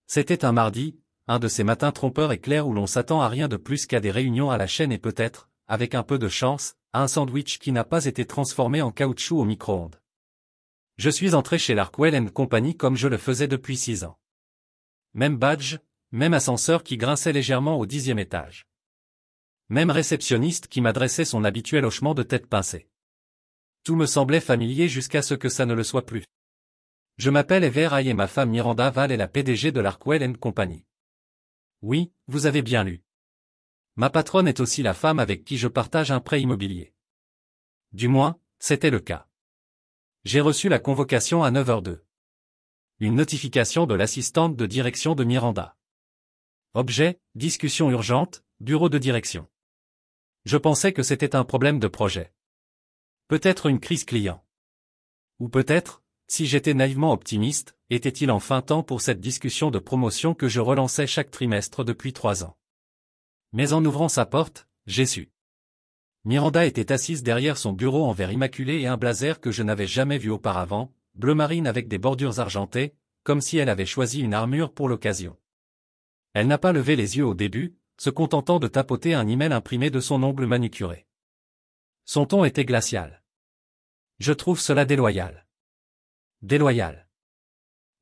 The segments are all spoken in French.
C'était un mardi, un de ces matins trompeurs et clairs où l'on s'attend à rien de plus qu'à des réunions à la chaîne et peut-être, avec un peu de chance, à un sandwich qui n'a pas été transformé en caoutchouc au micro-ondes. Je suis entré chez Larkwell & Company comme je le faisais depuis 6 ans. Même badge, même ascenseur qui grinçait légèrement au 10e étage. Même réceptionniste qui m'adressait son habituel hochement de tête pincée. Tout me semblait familier jusqu'à ce que ça ne le soit plus. Je m'appelle Ever et ma femme Miranda Val est la PDG de Larkwell & Company. Oui, vous avez bien lu. Ma patronne est aussi la femme avec qui je partage un prêt immobilier. Du moins, c'était le cas. J'ai reçu la convocation à 9h02. Une notification de l'assistante de direction de Miranda. Objet, discussion urgente, bureau de direction. Je pensais que c'était un problème de projet. Peut-être une crise client. Ou peut-être, si j'étais naïvement optimiste, était-il enfin temps pour cette discussion de promotion que je relançais chaque trimestre depuis 3 ans. Mais en ouvrant sa porte, j'ai su. Miranda était assise derrière son bureau en verre immaculé et un blazer que je n'avais jamais vu auparavant, bleu marine avec des bordures argentées, comme si elle avait choisi une armure pour l'occasion. Elle n'a pas levé les yeux au début, se contentant de tapoter un email imprimé de son ongle manucuré. Son ton était glacial. Je trouve cela déloyal. Déloyal.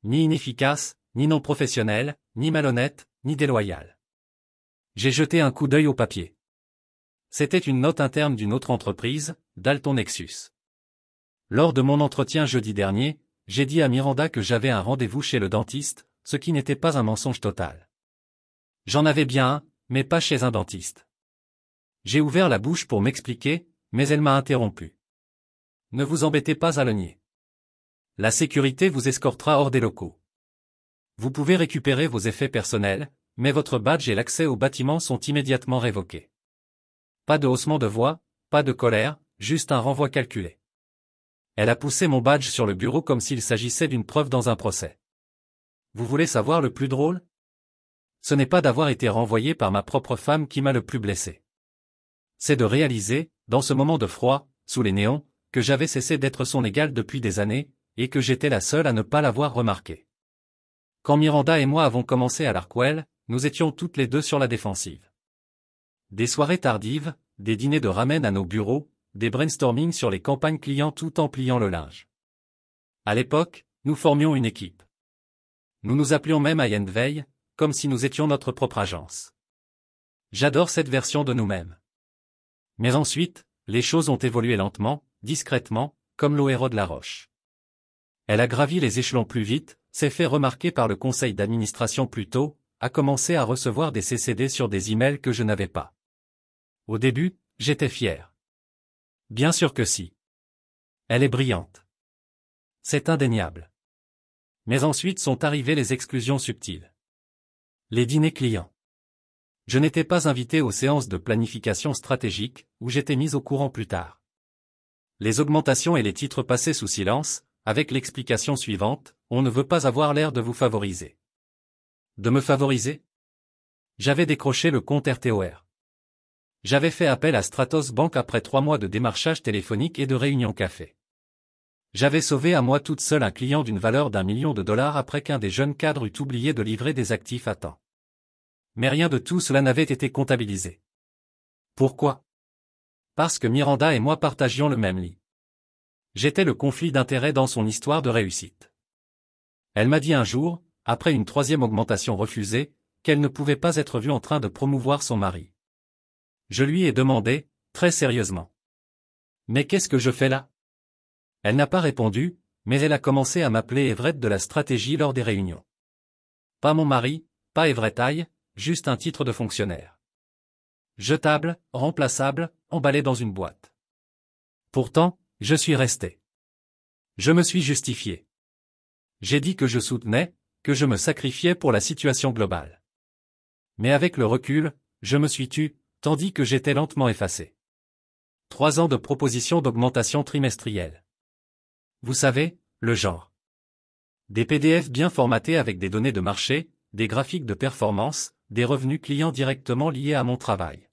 Ni inefficace, ni non professionnel, ni malhonnête, ni déloyal. J'ai jeté un coup d'œil au papier. C'était une note interne d'une autre entreprise, Dalton Nexus. Lors de mon entretien jeudi dernier, j'ai dit à Miranda que j'avais un rendez-vous chez le dentiste, ce qui n'était pas un mensonge total. J'en avais bien un, mais pas chez un dentiste. J'ai ouvert la bouche pour m'expliquer, mais elle m'a interrompu. Ne vous embêtez pas à le nier. La sécurité vous escortera hors des locaux. Vous pouvez récupérer vos effets personnels, mais votre badge et l'accès au bâtiment sont immédiatement révoqués. Pas de haussement de voix, pas de colère, juste un renvoi calculé. Elle a poussé mon badge sur le bureau comme s'il s'agissait d'une preuve dans un procès. Vous voulez savoir le plus drôle? Ce n'est pas d'avoir été renvoyé par ma propre femme qui m'a le plus blessé. C'est de réaliser, dans ce moment de froid, sous les néons, que j'avais cessé d'être son égal depuis des années, et que j'étais la seule à ne pas l'avoir remarqué. Quand Miranda et moi avons commencé à Larkwell, nous étions toutes les deux sur la défensive. Des soirées tardives, des dîners de ramen à nos bureaux, des brainstorming sur les campagnes clients tout en pliant le linge. À l'époque, nous formions une équipe. Nous nous appelions même Veille, comme si nous étions notre propre agence. J'adore cette version de nous-mêmes. Mais ensuite, les choses ont évolué lentement, discrètement, comme l'eau érode la roche. Elle a gravi les échelons plus vite, s'est fait remarquer par le conseil d'administration plus tôt, a commencé à recevoir des CCD sur des emails que je n'avais pas. Au début, j'étais fier. Bien sûr que si. Elle est brillante. C'est indéniable. Mais ensuite sont arrivées les exclusions subtiles. Les dîners clients. Je n'étais pas invité aux séances de planification stratégique, où j'étais mis au courant plus tard. Les augmentations et les titres passés sous silence, avec l'explication suivante, on ne veut pas avoir l'air de vous favoriser. De me favoriser? J'avais décroché le compte RTOR. J'avais fait appel à Stratos Bank après 3 mois de démarchage téléphonique et de réunions café. J'avais sauvé à moi toute seule un client d'une valeur d'1 million de dollars après qu'un des jeunes cadres eût oublié de livrer des actifs à temps. Mais rien de tout cela n'avait été comptabilisé. Pourquoi? Parce que Miranda et moi partagions le même lit. J'étais le conflit d'intérêts dans son histoire de réussite. Elle m'a dit un jour, après une 3e augmentation refusée, qu'elle ne pouvait pas être vue en train de promouvoir son mari. Je lui ai demandé, très sérieusement. Mais qu'est-ce que je fais là? Elle n'a pas répondu, mais elle a commencé à m'appeler Everett de la stratégie lors des réunions. Pas mon mari, pas Everett, juste un titre de fonctionnaire. Jetable, remplaçable, emballé dans une boîte. Pourtant, je suis resté. Je me suis justifié. J'ai dit que je soutenais, que je me sacrifiais pour la situation globale. Mais avec le recul, je me suis tu, tandis que j'étais lentement effacé. 3 ans de propositions d'augmentation trimestrielle. Vous savez, le genre. Des PDF bien formatés avec des données de marché, des graphiques de performance, des revenus clients directement liés à mon travail.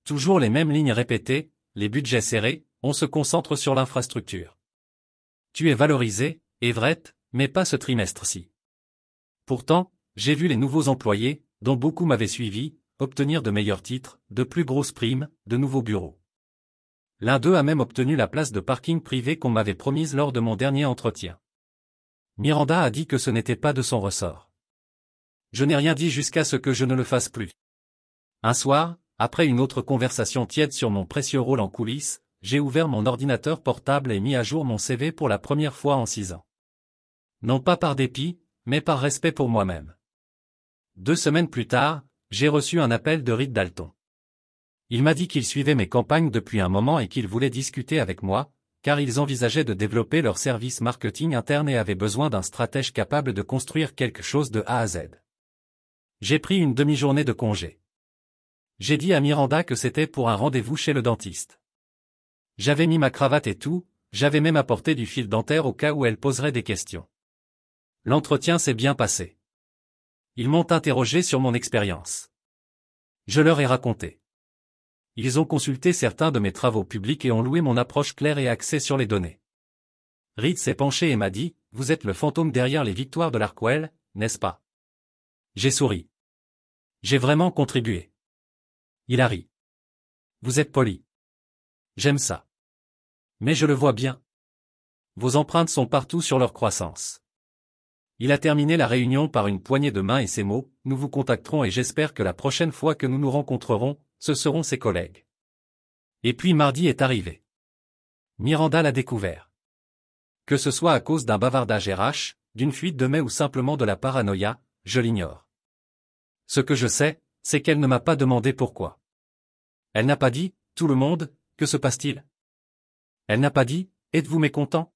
Toujours les mêmes lignes répétées, les budgets serrés, on se concentre sur l'infrastructure. Tu es valorisé, Everett, mais pas ce trimestre-ci. Pourtant, j'ai vu les nouveaux employés, dont beaucoup m'avaient suivi, obtenir de meilleurs titres, de plus grosses primes, de nouveaux bureaux. L'un d'eux a même obtenu la place de parking privé qu'on m'avait promise lors de mon dernier entretien. Miranda a dit que ce n'était pas de son ressort. Je n'ai rien dit jusqu'à ce que je ne le fasse plus. Un soir, après une autre conversation tiède sur mon précieux rôle en coulisses, j'ai ouvert mon ordinateur portable et mis à jour mon CV pour la première fois en 6 ans. Non pas par dépit, mais par respect pour moi-même. 2 semaines plus tard, j'ai reçu un appel de Reed Dalton. Il m'a dit qu'il suivait mes campagnes depuis un moment et qu'il voulait discuter avec moi, car ils envisageaient de développer leur service marketing interne et avaient besoin d'un stratège capable de construire quelque chose de A à Z. J'ai pris une demi-journée de congé. J'ai dit à Miranda que c'était pour un rendez-vous chez le dentiste. J'avais mis ma cravate et tout, j'avais même apporté du fil dentaire au cas où elle poserait des questions. L'entretien s'est bien passé. Ils m'ont interrogé sur mon expérience. Je leur ai raconté. Ils ont consulté certains de mes travaux publics et ont loué mon approche claire et axée sur les données. Reed s'est penché et m'a dit, « Vous êtes le fantôme derrière les victoires de Larkwell, n'est-ce pas ?» J'ai souri. J'ai vraiment contribué. Il a ri. Vous êtes poli. J'aime ça. Mais je le vois bien. Vos empreintes sont partout sur leur croissance. Il a terminé la réunion par une poignée de main et ces mots, « Nous vous contacterons et j'espère que la prochaine fois que nous nous rencontrerons, ce seront ses collègues. » Et puis mardi est arrivé. Miranda l'a découvert. Que ce soit à cause d'un bavardage RH, d'une fuite de mail ou simplement de la paranoïa, je l'ignore. Ce que je sais, c'est qu'elle ne m'a pas demandé pourquoi. Elle n'a pas dit, « Tout le monde, que se passe-t-il ?» Elle n'a pas dit, « Êtes-vous mécontent ?»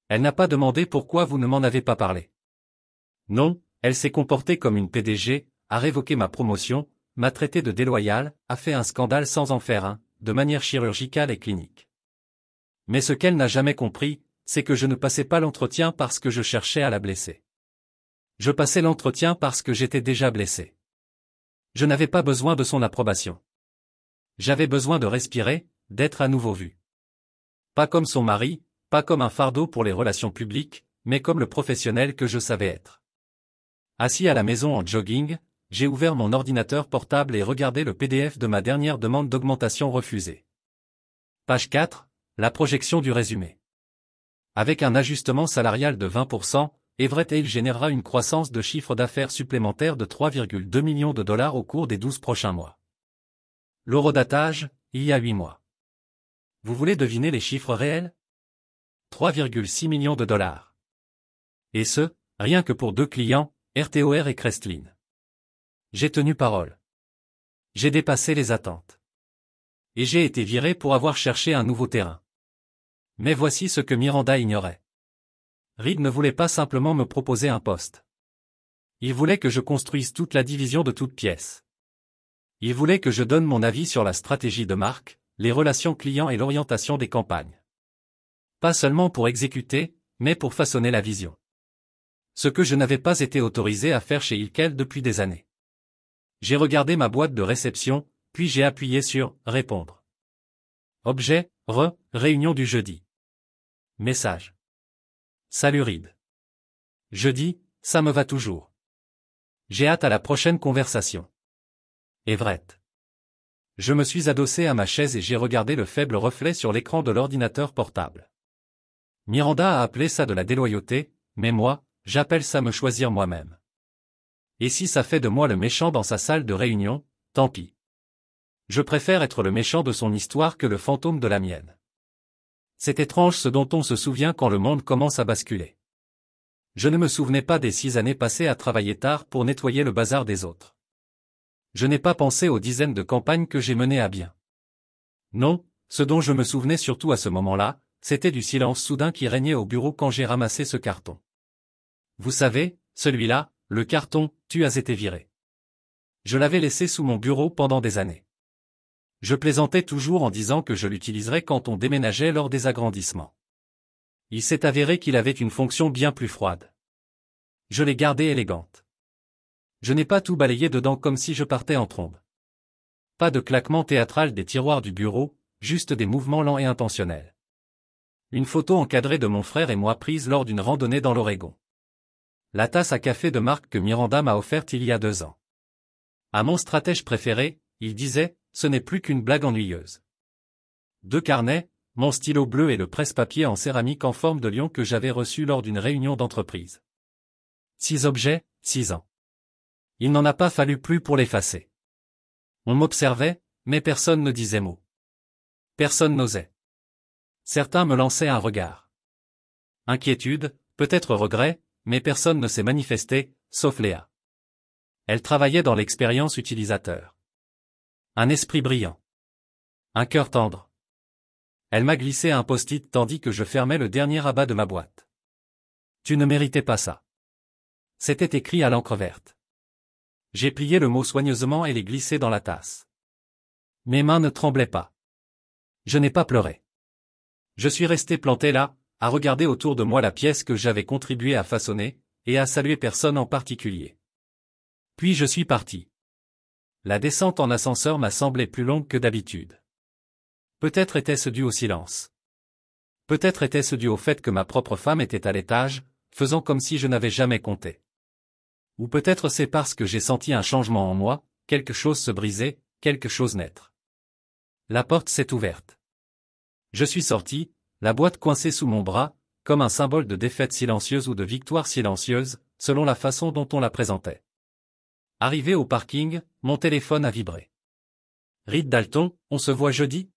Elle n'a pas demandé pourquoi vous ne m'en avez pas parlé. Non, elle s'est comportée comme une PDG, a révoqué ma promotion, m'a traité de déloyal, a fait un scandale sans en faire un, de manière chirurgicale et clinique. Mais ce qu'elle n'a jamais compris, c'est que je ne passais pas l'entretien parce que je cherchais à la blesser. Je passais l'entretien parce que j'étais déjà blessé. Je n'avais pas besoin de son approbation. J'avais besoin de respirer, d'être à nouveau vu. Pas comme son mari, pas comme un fardeau pour les relations publiques, mais comme le professionnel que je savais être. Assis à la maison en jogging, j'ai ouvert mon ordinateur portable et regardé le PDF de ma dernière demande d'augmentation refusée. Page 4, la projection du résumé. Avec un ajustement salarial de 20%, Everett Hale générera une croissance de chiffre d'affaires supplémentaire de 3,2 millions de dollars au cours des 12 prochains mois. L'horodatage, il y a 8 mois. Vous voulez deviner les chiffres réels? 3,6 millions de dollars. Et ce, rien que pour 2 clients, RTOR et Crestlin. J'ai tenu parole. J'ai dépassé les attentes. Et j'ai été viré pour avoir cherché un nouveau terrain. Mais voici ce que Miranda ignorait. Reed ne voulait pas simplement me proposer un poste. Il voulait que je construise toute la division de toutes pièces. Il voulait que je donne mon avis sur la stratégie de marque, les relations clients et l'orientation des campagnes. Pas seulement pour exécuter, mais pour façonner la vision. Ce que je n'avais pas été autorisé à faire chez Hilkel depuis des années. J'ai regardé ma boîte de réception, puis j'ai appuyé sur « Répondre ». Objet, réunion du jeudi. Message. Salut Reed. Jeudi, ça me va toujours. J'ai hâte à la prochaine conversation. Everett. Je me suis adossé à ma chaise et j'ai regardé le faible reflet sur l'écran de l'ordinateur portable. Miranda a appelé ça de la déloyauté, mais moi, j'appelle ça me choisir moi-même. Et si ça fait de moi le méchant dans sa salle de réunion, tant pis. Je préfère être le méchant de son histoire que le fantôme de la mienne. C'est étrange ce dont on se souvient quand le monde commence à basculer. Je ne me souvenais pas des 6 années passées à travailler tard pour nettoyer le bazar des autres. Je n'ai pas pensé aux dizaines de campagnes que j'ai menées à bien. Non, ce dont je me souvenais surtout à ce moment-là, c'était du silence soudain qui régnait au bureau quand j'ai ramassé ce carton. Vous savez, celui-là, le carton, tu as été viré. Je l'avais laissé sous mon bureau pendant des années. Je plaisantais toujours en disant que je l'utiliserais quand on déménageait lors des agrandissements. Il s'est avéré qu'il avait une fonction bien plus froide. Je l'ai gardée élégante. Je n'ai pas tout balayé dedans comme si je partais en trombe. Pas de claquement théâtral des tiroirs du bureau, juste des mouvements lents et intentionnels. Une photo encadrée de mon frère et moi prise lors d'une randonnée dans l'Oregon. La tasse à café de marque que Miranda m'a offerte il y a 2 ans. À mon stratège préféré, il disait, ce n'est plus qu'une blague ennuyeuse. 2 carnets, mon stylo bleu et le presse-papier en céramique en forme de lion que j'avais reçu lors d'une réunion d'entreprise. 6 objets, 6 ans. Il n'en a pas fallu plus pour l'effacer. On m'observait, mais personne ne disait mot. Personne n'osait. Certains me lançaient un regard. Inquiétude, peut-être regret, mais personne ne s'est manifesté, sauf Léa. Elle travaillait dans l'expérience utilisateur. Un esprit brillant. Un cœur tendre. Elle m'a glissé un post-it tandis que je fermais le dernier rabat de ma boîte. Tu ne méritais pas ça. C'était écrit à l'encre verte. J'ai plié le mot soigneusement et l'ai glissé dans la tasse. Mes mains ne tremblaient pas. Je n'ai pas pleuré. Je suis resté planté là, à regarder autour de moi la pièce que j'avais contribué à façonner, et à saluer personne en particulier. Puis je suis parti. La descente en ascenseur m'a semblé plus longue que d'habitude. Peut-être était-ce dû au silence. Peut-être était-ce dû au fait que ma propre femme était à l'étage, faisant comme si je n'avais jamais compté. Ou peut-être c'est parce que j'ai senti un changement en moi, quelque chose se briser, quelque chose naître. La porte s'est ouverte. Je suis sorti, la boîte coincée sous mon bras, comme un symbole de défaite silencieuse ou de victoire silencieuse, selon la façon dont on la présentait. Arrivé au parking, mon téléphone a vibré. Reed Dalton, on se voit jeudi?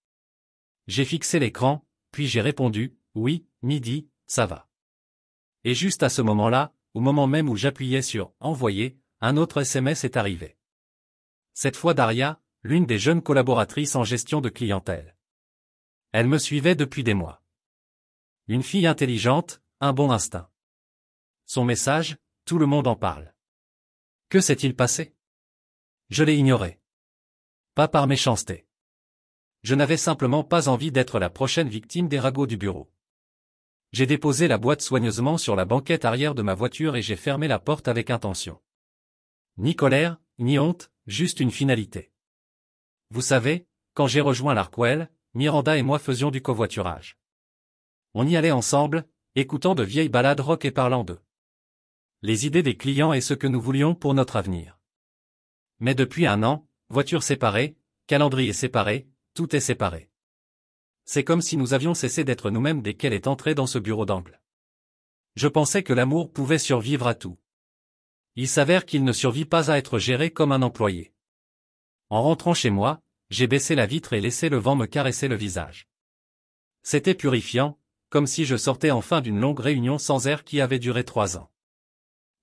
J'ai fixé l'écran, puis j'ai répondu, oui, midi, ça va. Et juste à ce moment-là, au moment même où j'appuyais sur « Envoyer », un autre SMS est arrivé. Cette fois Daria, l'une des jeunes collaboratrices en gestion de clientèle. Elle me suivait depuis des mois. Une fille intelligente, un bon instinct. Son message, tout le monde en parle. Que s'est-il passé? Je l'ai ignoré. Pas par méchanceté. Je n'avais simplement pas envie d'être la prochaine victime des ragots du bureau. J'ai déposé la boîte soigneusement sur la banquette arrière de ma voiture et j'ai fermé la porte avec intention. Ni colère, ni honte, juste une finalité. Vous savez, quand j'ai rejoint l'Arkwell, Miranda et moi faisions du covoiturage. On y allait ensemble, écoutant de vieilles ballades rock et parlant d'eux. Les idées des clients et ce que nous voulions pour notre avenir. Mais depuis 1 an, voitures séparées, calendrier séparé, tout est séparé. C'est comme si nous avions cessé d'être nous-mêmes dès qu'elle est entrée dans ce bureau d'angle. Je pensais que l'amour pouvait survivre à tout. Il s'avère qu'il ne survit pas à être géré comme un employé. En rentrant chez moi, j'ai baissé la vitre et laissé le vent me caresser le visage. C'était purifiant, comme si je sortais enfin d'une longue réunion sans air qui avait duré 3 ans.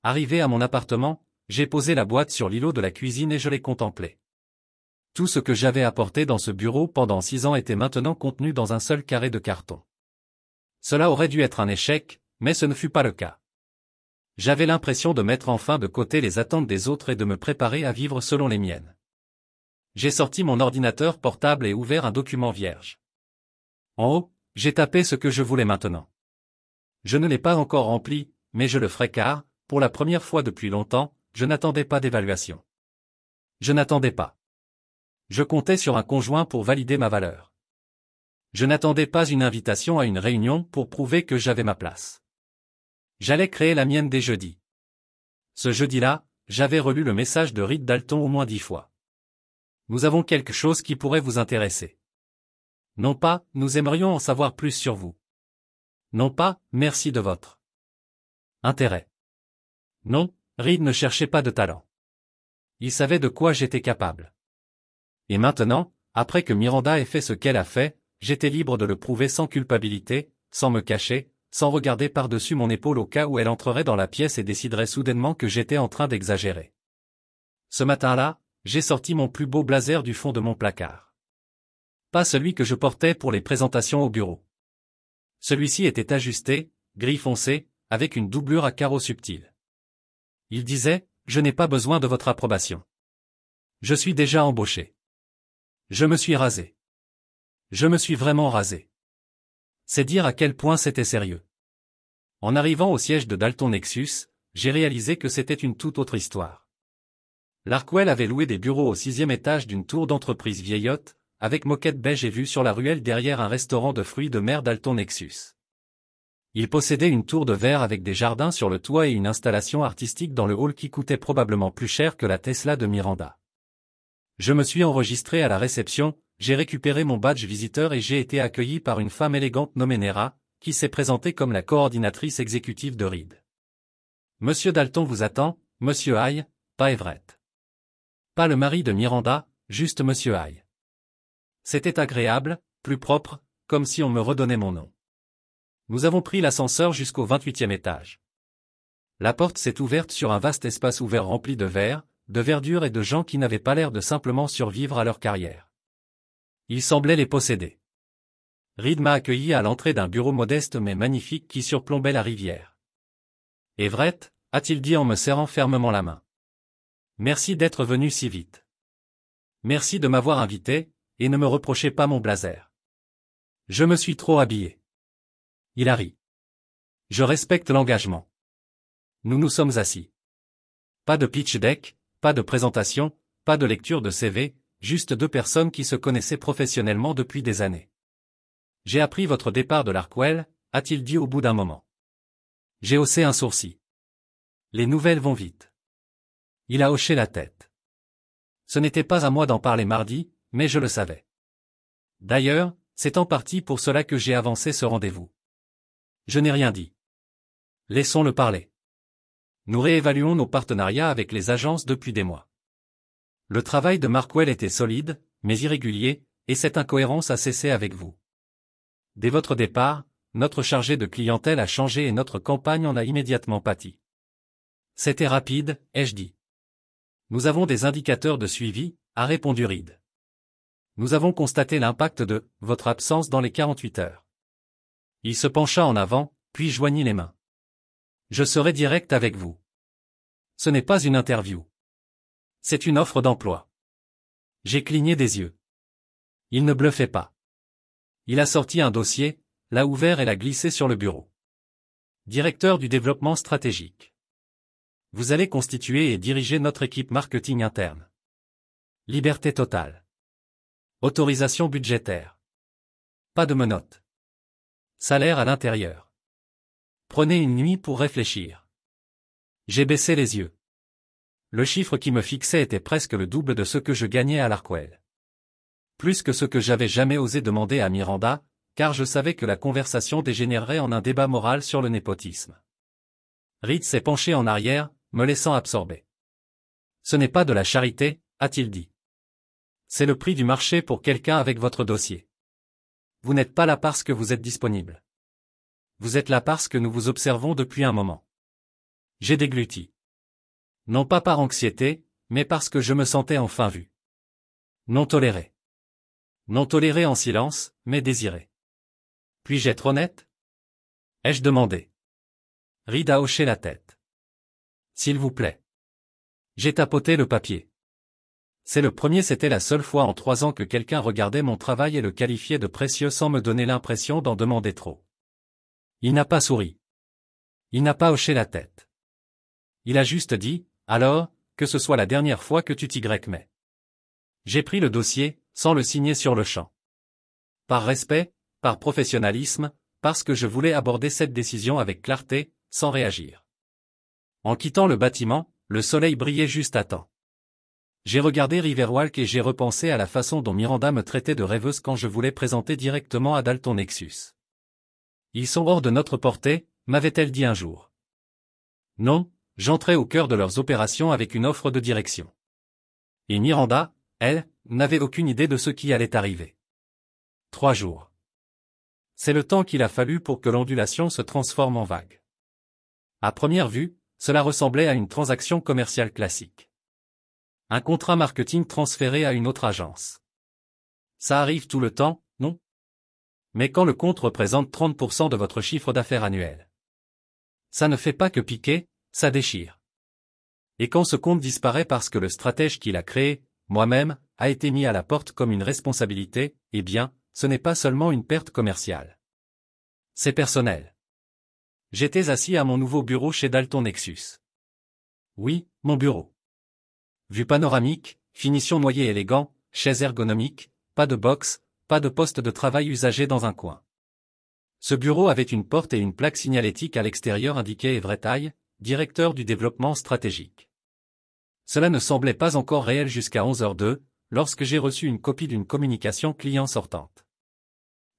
Arrivé à mon appartement, j'ai posé la boîte sur l'îlot de la cuisine et je l'ai contemplée. Tout ce que j'avais apporté dans ce bureau pendant 6 ans était maintenant contenu dans un seul carré de carton. Cela aurait dû être un échec, mais ce ne fut pas le cas. J'avais l'impression de mettre enfin de côté les attentes des autres et de me préparer à vivre selon les miennes. J'ai sorti mon ordinateur portable et ouvert un document vierge. En haut, j'ai tapé ce que je voulais maintenant. Je ne l'ai pas encore rempli, mais je le ferai car, pour la première fois depuis longtemps, je n'attendais pas d'évaluation. Je n'attendais pas. Je comptais sur un conjoint pour valider ma valeur. Je n'attendais pas une invitation à une réunion pour prouver que j'avais ma place. J'allais créer la mienne dès jeudi. Ce jeudi-là, j'avais relu le message de Reed Dalton au moins 10 fois. Nous avons quelque chose qui pourrait vous intéresser. Non pas, nous aimerions en savoir plus sur vous. Non pas, merci de votre intérêt. Non, Reed ne cherchait pas de talent. Il savait de quoi j'étais capable. Et maintenant, après que Miranda ait fait ce qu'elle a fait, j'étais libre de le prouver sans culpabilité, sans me cacher, sans regarder par-dessus mon épaule au cas où elle entrerait dans la pièce et déciderait soudainement que j'étais en train d'exagérer. Ce matin-là, j'ai sorti mon plus beau blazer du fond de mon placard. Pas celui que je portais pour les présentations au bureau. Celui-ci était ajusté, gris foncé, avec une doublure à carreaux subtils. Il disait, « Je n'ai pas besoin de votre approbation. Je suis déjà embauché. » Je me suis rasé. Je me suis vraiment rasé. C'est dire à quel point c'était sérieux. En arrivant au siège de Dalton Nexus, j'ai réalisé que c'était une toute autre histoire. L'Arkwell avait loué des bureaux au 6e étage d'une tour d'entreprise vieillotte, avec moquette beige et vue sur la ruelle derrière un restaurant de fruits de mer Dalton Nexus. Il possédait une tour de verre avec des jardins sur le toit et une installation artistique dans le hall qui coûtait probablement plus cher que la Tesla de Miranda. Je me suis enregistré à la réception, j'ai récupéré mon badge visiteur et j'ai été accueilli par une femme élégante nommée Nera, qui s'est présentée comme la coordinatrice exécutive de Reed. Monsieur Dalton vous attend, Monsieur High, pas Everett. Pas le mari de Miranda, juste Monsieur High. C'était agréable, plus propre, comme si on me redonnait mon nom. Nous avons pris l'ascenseur jusqu'au 28e étage. La porte s'est ouverte sur un vaste espace ouvert rempli de verre, de verdure et de gens qui n'avaient pas l'air de simplement survivre à leur carrière. Ils semblaient les posséder. Reed m'a accueilli à l'entrée d'un bureau modeste mais magnifique qui surplombait la rivière. Everett, a-t-il dit en me serrant fermement la main. Merci d'être venu si vite. Merci de m'avoir invité, et ne me reprochez pas mon blazer. Je me suis trop habillé. Il a ri. Je respecte l'engagement. Nous nous sommes assis. Pas de pitch deck, pas de présentation, pas de lecture de CV, juste deux personnes qui se connaissaient professionnellement depuis des années. J'ai appris votre départ de l'Arkwell, a-t-il dit au bout d'un moment. J'ai haussé un sourcil. Les nouvelles vont vite. Il a hoché la tête. Ce n'était pas à moi d'en parler mardi, mais je le savais. D'ailleurs, c'est en partie pour cela que j'ai avancé ce rendez-vous. Je n'ai rien dit. Laissons-le parler. Nous réévaluons nos partenariats avec les agences depuis des mois. Le travail de Markwell était solide, mais irrégulier, et cette incohérence a cessé avec vous. Dès votre départ, notre chargé de clientèle a changé et notre campagne en a immédiatement pâti. C'était rapide, ai-je dit. Nous avons des indicateurs de suivi, a répondu Reed. Nous avons constaté l'impact de votre absence dans les 48 heures. Il se pencha en avant, puis joignit les mains. Je serai direct avec vous. Ce n'est pas une interview. C'est une offre d'emploi. J'ai cligné des yeux. Il ne bluffait pas. Il a sorti un dossier, l'a ouvert et l'a glissé sur le bureau. Directeur du développement stratégique. Vous allez constituer et diriger notre équipe marketing interne. Liberté totale. Autorisation budgétaire. Pas de menottes. Salaire à l'intérieur. Prenez une nuit pour réfléchir. J'ai baissé les yeux. Le chiffre qui me fixait était presque le double de ce que je gagnais à l'Arkwell. Plus que ce que j'avais jamais osé demander à Miranda, car je savais que la conversation dégénérerait en un débat moral sur le népotisme. Reed s'est penché en arrière, me laissant absorber. Ce n'est pas de la charité, a-t-il dit. C'est le prix du marché pour quelqu'un avec votre dossier. Vous n'êtes pas là parce que vous êtes disponible. Vous êtes là parce que nous vous observons depuis un moment. J'ai dégluti. Non pas par anxiété, mais parce que je me sentais enfin vu. Non toléré. Non toléré en silence, mais désiré. Puis-je être honnête? Ai-je demandé. Reed a hoché la tête. S'il vous plaît. J'ai tapoté le papier. C'était la seule fois en 3 ans que quelqu'un regardait mon travail et le qualifiait de précieux sans me donner l'impression d'en demander trop. Il n'a pas souri. Il n'a pas hoché la tête. Il a juste dit, alors, que ce soit la dernière fois que tu t'y mets. J'ai pris le dossier, sans le signer sur le champ. Par respect, par professionnalisme, parce que je voulais aborder cette décision avec clarté, sans réagir. En quittant le bâtiment, le soleil brillait juste à temps. J'ai regardé Riverwalk et j'ai repensé à la façon dont Miranda me traitait de rêveuse quand je voulais présenter directement à Dalton Nexus. Ils sont hors de notre portée, m'avait-elle dit un jour. Non, j'entrais au cœur de leurs opérations avec une offre de direction. Et Miranda, elle, n'avait aucune idée de ce qui allait arriver. 3 jours. C'est le temps qu'il a fallu pour que l'ondulation se transforme en vague. À première vue, cela ressemblait à une transaction commerciale classique. Un contrat marketing transféré à une autre agence. Ça arrive tout le temps, non? Mais quand le compte représente 30% de votre chiffre d'affaires annuel. Ça ne fait pas que piquer, ça déchire. Et quand ce compte disparaît parce que le stratège qui l'a créé, moi-même, a été mis à la porte comme une responsabilité, eh bien, ce n'est pas seulement une perte commerciale. C'est personnel. J'étais assis à mon nouveau bureau chez Dalton Nexus. Oui, mon bureau. Vue panoramique, finition noyer élégant, chaise ergonomique, pas de box, pas de poste de travail usagé dans un coin. Ce bureau avait une porte et une plaque signalétique à l'extérieur indiquée Everett Aye, directeur du développement stratégique. Cela ne semblait pas encore réel jusqu'à 11h02, lorsque j'ai reçu une copie d'une communication client sortante.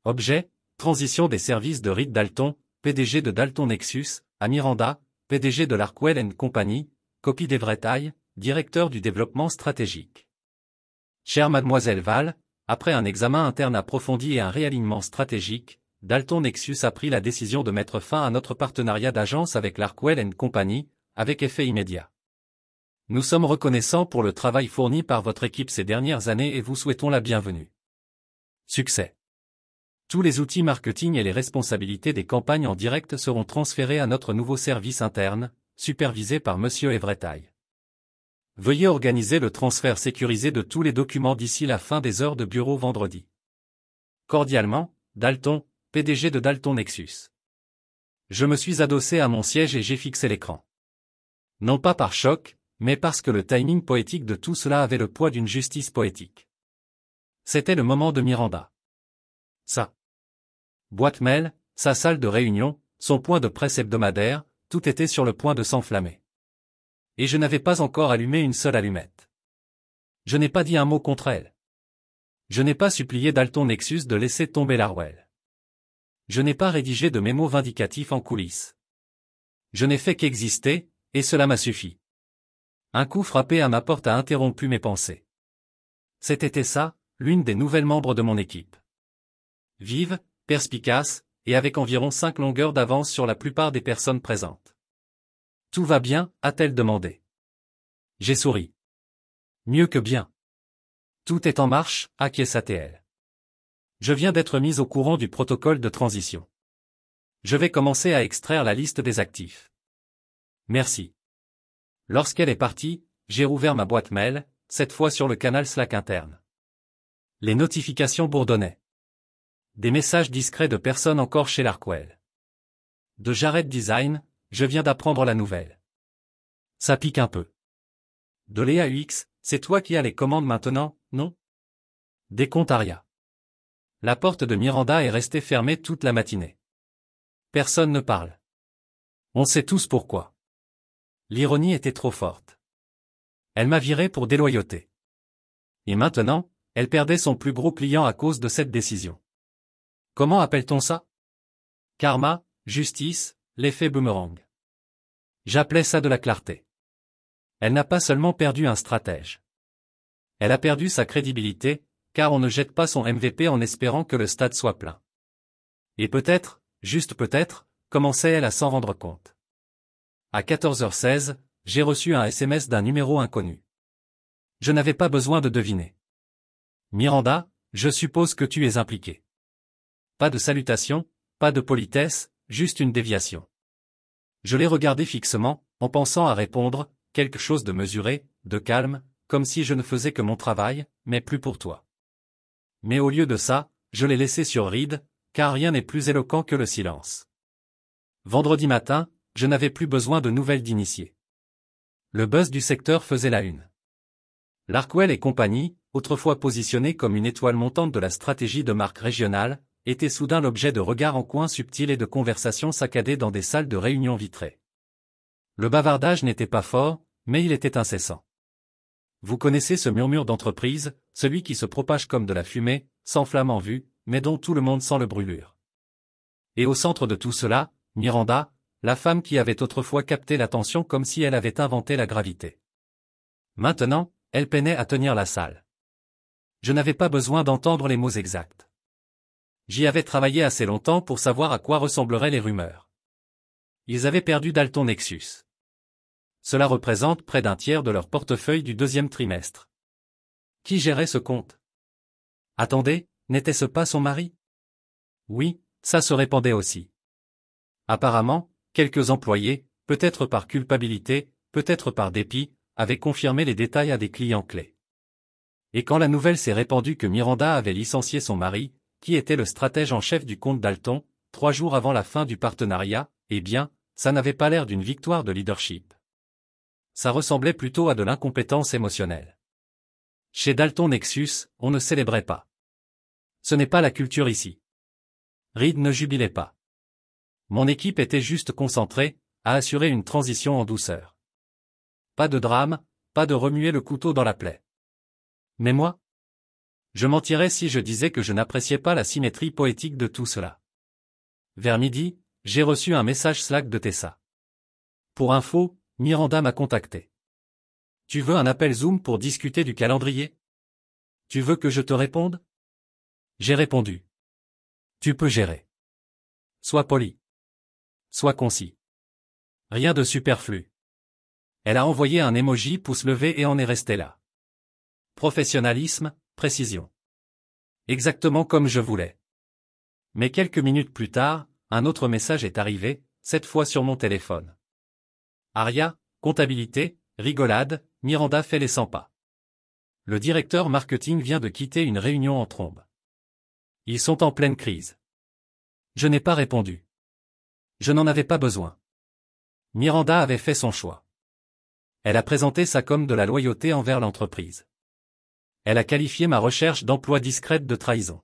Objet, transition des services de Reed Dalton, PDG de Dalton Nexus, à Miranda, PDG de Larkwell & Company, copie d'Everett Aye, directeur du développement stratégique. Chère Mademoiselle Val, après un examen interne approfondi et un réalignement stratégique, Dalton Nexus a pris la décision de mettre fin à notre partenariat d'agence avec Larkwell & Company, avec effet immédiat. Nous sommes reconnaissants pour le travail fourni par votre équipe ces dernières années et vous souhaitons la bienvenue. Succès. Tous les outils marketing et les responsabilités des campagnes en direct seront transférés à notre nouveau service interne, supervisé par Monsieur Everett Aye. Veuillez organiser le transfert sécurisé de tous les documents d'ici la fin des heures de bureau vendredi. Cordialement, Dalton, PDG de Dalton Nexus. Je me suis adossé à mon siège et j'ai fixé l'écran. Non pas par choc, mais parce que le timing poétique de tout cela avait le poids d'une justice poétique. C'était le moment de Miranda. Sa boîte mail, sa salle de réunion, son point de presse hebdomadaire, tout était sur le point de s'enflammer. Et je n'avais pas encore allumé une seule allumette. Je n'ai pas dit un mot contre elle. Je n'ai pas supplié Dalton Nexus de laisser tomber Larwell. Je n'ai pas rédigé de mémo vindicatif en coulisses. Je n'ai fait qu'exister, et cela m'a suffi. Un coup frappé à ma porte a interrompu mes pensées. C'était ça, l'une des nouvelles membres de mon équipe. Vive, perspicace, et avec environ 5 longueurs d'avance sur la plupart des personnes présentes. Tout va bien, a-t-elle demandé. J'ai souri. Mieux que bien. Tout est en marche, acquiesça-t-elle. Je viens d'être mise au courant du protocole de transition. Je vais commencer à extraire la liste des actifs. Merci. Lorsqu'elle est partie, j'ai rouvert ma boîte mail, cette fois sur le canal Slack interne. Les notifications bourdonnaient. Des messages discrets de personnes encore chez Larkwell. De Jared Design, je viens d'apprendre la nouvelle. Ça pique un peu. De Léa UX, c'est toi qui as les commandes maintenant, non? Des comptes Aria. La porte de Miranda est restée fermée toute la matinée. Personne ne parle. On sait tous pourquoi. L'ironie était trop forte. Elle m'a viré pour déloyauté. Et maintenant, elle perdait son plus gros client à cause de cette décision. Comment appelle-t-on ça? Karma, justice, l'effet boomerang. J'appelais ça de la clarté. Elle n'a pas seulement perdu un stratège. Elle a perdu sa crédibilité, car on ne jette pas son MVP en espérant que le stade soit plein. Et peut-être, juste peut-être, commençait-elle à s'en rendre compte. À 14h16, j'ai reçu un SMS d'un numéro inconnu. Je n'avais pas besoin de deviner. Miranda, je suppose que tu es impliqué. Pas de salutation, pas de politesse, juste une déviation. Je l'ai regardé fixement, en pensant à répondre, quelque chose de mesuré, de calme, comme si je ne faisais que mon travail, mais plus pour toi. Mais au lieu de ça, je l'ai laissé sur Reed, car rien n'est plus éloquent que le silence. Vendredi matin, je n'avais plus besoin de nouvelles d'initiés. Le buzz du secteur faisait la une. Larkwell et compagnie, autrefois positionnée comme une étoile montante de la stratégie de marque régionale, était soudain l'objet de regards en coin subtils et de conversations saccadées dans des salles de réunion vitrées. Le bavardage n'était pas fort, mais il était incessant. Vous connaissez ce murmure d'entreprise, celui qui se propage comme de la fumée, s'enflamme en vue, mais dont tout le monde sent le brûlure. Et au centre de tout cela, Miranda, la femme qui avait autrefois capté l'attention comme si elle avait inventé la gravité. Maintenant, elle peinait à tenir la salle. Je n'avais pas besoin d'entendre les mots exacts. J'y avais travaillé assez longtemps pour savoir à quoi ressembleraient les rumeurs. Ils avaient perdu Dalton Nexus. Cela représente près d'un tiers de leur portefeuille du deuxième trimestre. Qui gérait ce compte? Attendez, n'était-ce pas son mari? Oui, ça se répandait aussi. Apparemment, quelques employés, peut-être par culpabilité, peut-être par dépit, avaient confirmé les détails à des clients clés. Et quand la nouvelle s'est répandue que Miranda avait licencié son mari, qui était le stratège en chef du compte Dalton, 3 jours avant la fin du partenariat, eh bien, ça n'avait pas l'air d'une victoire de leadership. Ça ressemblait plutôt à de l'incompétence émotionnelle. Chez Dalton Nexus, on ne célébrait pas. Ce n'est pas la culture ici. Reed ne jubilait pas. Mon équipe était juste concentrée, à assurer une transition en douceur. Pas de drame, pas de remuer le couteau dans la plaie. Mais moi? Je mentirais si je disais que je n'appréciais pas la symétrie poétique de tout cela. Vers midi, j'ai reçu un message Slack de Tessa. Pour info, Miranda m'a contacté. Tu veux un appel Zoom pour discuter du calendrier? Tu veux que je te réponde? J'ai répondu. Tu peux gérer. Sois poli. Sois concis. Rien de superflu. Elle a envoyé un emoji pouce levé et en est restée là. Professionnalisme, précision. Exactement comme je voulais. Mais quelques minutes plus tard, un autre message est arrivé, cette fois sur mon téléphone. Aria, comptabilité, rigolade, Miranda fait les 100 pas. Le directeur marketing vient de quitter une réunion en trombe. Ils sont en pleine crise. Je n'ai pas répondu. Je n'en avais pas besoin. Miranda avait fait son choix. Elle a présenté ça comme de la loyauté envers l'entreprise. Elle a qualifié ma recherche d'emploi discrète de trahison.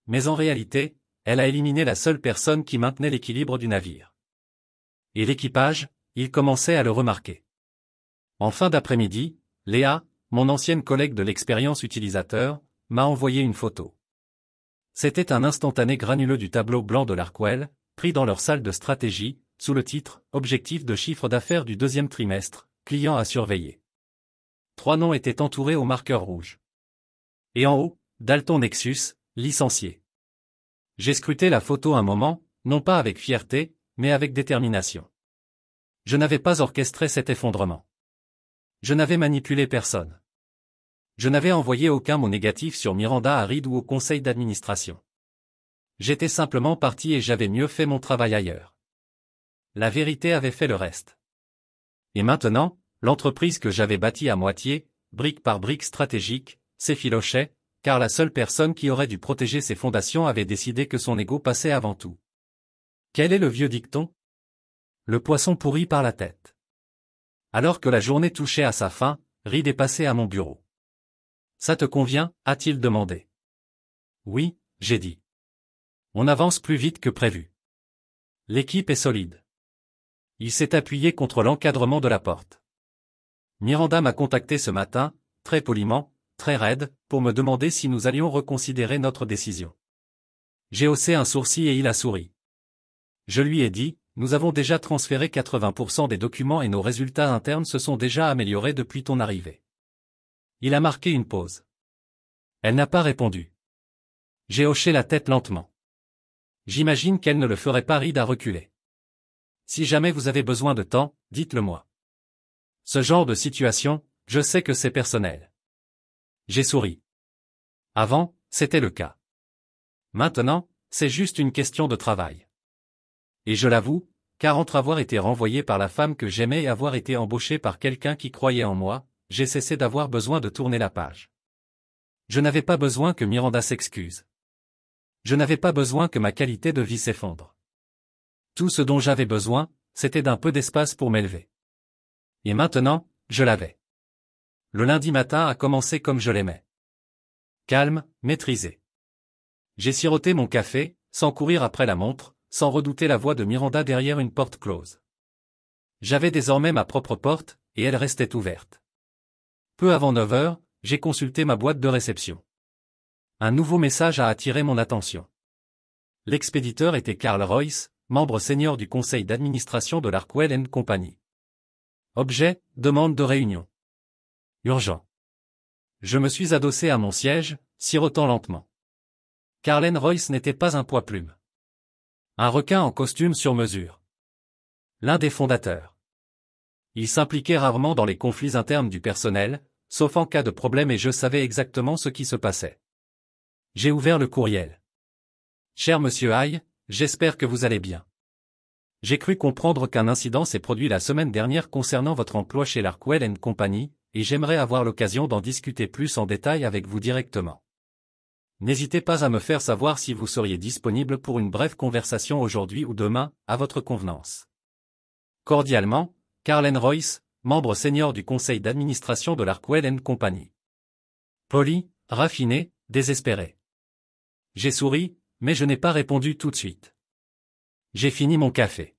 Mais en réalité, elle a éliminé la seule personne qui maintenait l'équilibre du navire. Et l'équipage, il commençait à le remarquer. En fin d'après-midi, Léa, mon ancienne collègue de l'expérience utilisateur, m'a envoyé une photo. C'était un instantané granuleux du tableau blanc de Larkwell, pris dans leur salle de stratégie, sous le titre « Objectif de chiffre d'affaires du deuxième trimestre, client à surveiller ». 3 noms étaient entourés au marqueur rouge. Et en haut, Dalton Nexus, licencié. J'ai scruté la photo un moment, non pas avec fierté, mais avec détermination. Je n'avais pas orchestré cet effondrement. Je n'avais manipulé personne. Je n'avais envoyé aucun mot négatif sur Miranda à Reed ou au conseil d'administration. J'étais simplement parti et j'avais mieux fait mon travail ailleurs. La vérité avait fait le reste. Et maintenant, l'entreprise que j'avais bâtie à moitié, brique par brique stratégique, s'effilochait, car la seule personne qui aurait dû protéger ses fondations avait décidé que son ego passait avant tout. Quel est le vieux dicton? Le poisson pourri par la tête. Alors que la journée touchait à sa fin, Reed est passé à mon bureau. Ça te convient? A-t-il demandé. Oui, j'ai dit. On avance plus vite que prévu. L'équipe est solide. Il s'est appuyé contre l'encadrement de la porte. Miranda m'a contacté ce matin, très poliment, très raide, pour me demander si nous allions reconsidérer notre décision. J'ai haussé un sourcil et il a souri. Je lui ai dit, nous avons déjà transféré 80% des documents et nos résultats internes se sont déjà améliorés depuis ton arrivée. Il a marqué une pause. Elle n'a pas répondu. J'ai hoché la tête lentement. J'imagine qu'elle ne le ferait pas. Reed a reculé. Si jamais vous avez besoin de temps, dites-le moi. Ce genre de situation, je sais que c'est personnel. J'ai souri. Avant, c'était le cas. Maintenant, c'est juste une question de travail. Et je l'avoue, car entre avoir été renvoyé par la femme que j'aimais et avoir été embauché par quelqu'un qui croyait en moi, j'ai cessé d'avoir besoin de tourner la page. Je n'avais pas besoin que Miranda s'excuse. Je n'avais pas besoin que ma qualité de vie s'effondre. Tout ce dont j'avais besoin, c'était d'un peu d'espace pour m'élever. Et maintenant, je l'avais. Le lundi matin a commencé comme je l'aimais. Calme, maîtrisé. J'ai siroté mon café, sans courir après la montre, sans redouter la voix de Miranda derrière une porte close. J'avais désormais ma propre porte, et elle restait ouverte. Peu avant 9 heures, j'ai consulté ma boîte de réception. Un nouveau message a attiré mon attention. L'expéditeur était Carl Royce, membre senior du conseil d'administration de Larkwell & Company. Objet, demande de réunion. Urgent. Je me suis adossé à mon siège, sirotant lentement. Carlen Royce n'était pas un poids-plume. Un requin en costume sur mesure. L'un des fondateurs. Il s'impliquait rarement dans les conflits internes du personnel, sauf en cas de problème et je savais exactement ce qui se passait. J'ai ouvert le courriel. Cher Monsieur Hay, j'espère que vous allez bien. J'ai cru comprendre qu'un incident s'est produit la semaine dernière concernant votre emploi chez Larkwell & Company, et j'aimerais avoir l'occasion d'en discuter plus en détail avec vous directement. N'hésitez pas à me faire savoir si vous seriez disponible pour une brève conversation aujourd'hui ou demain, à votre convenance. Cordialement, Carlen Royce, membre senior du conseil d'administration de Larkwell & Company. Poli, raffiné, désespéré. J'ai souri, mais je n'ai pas répondu tout de suite. J'ai fini mon café.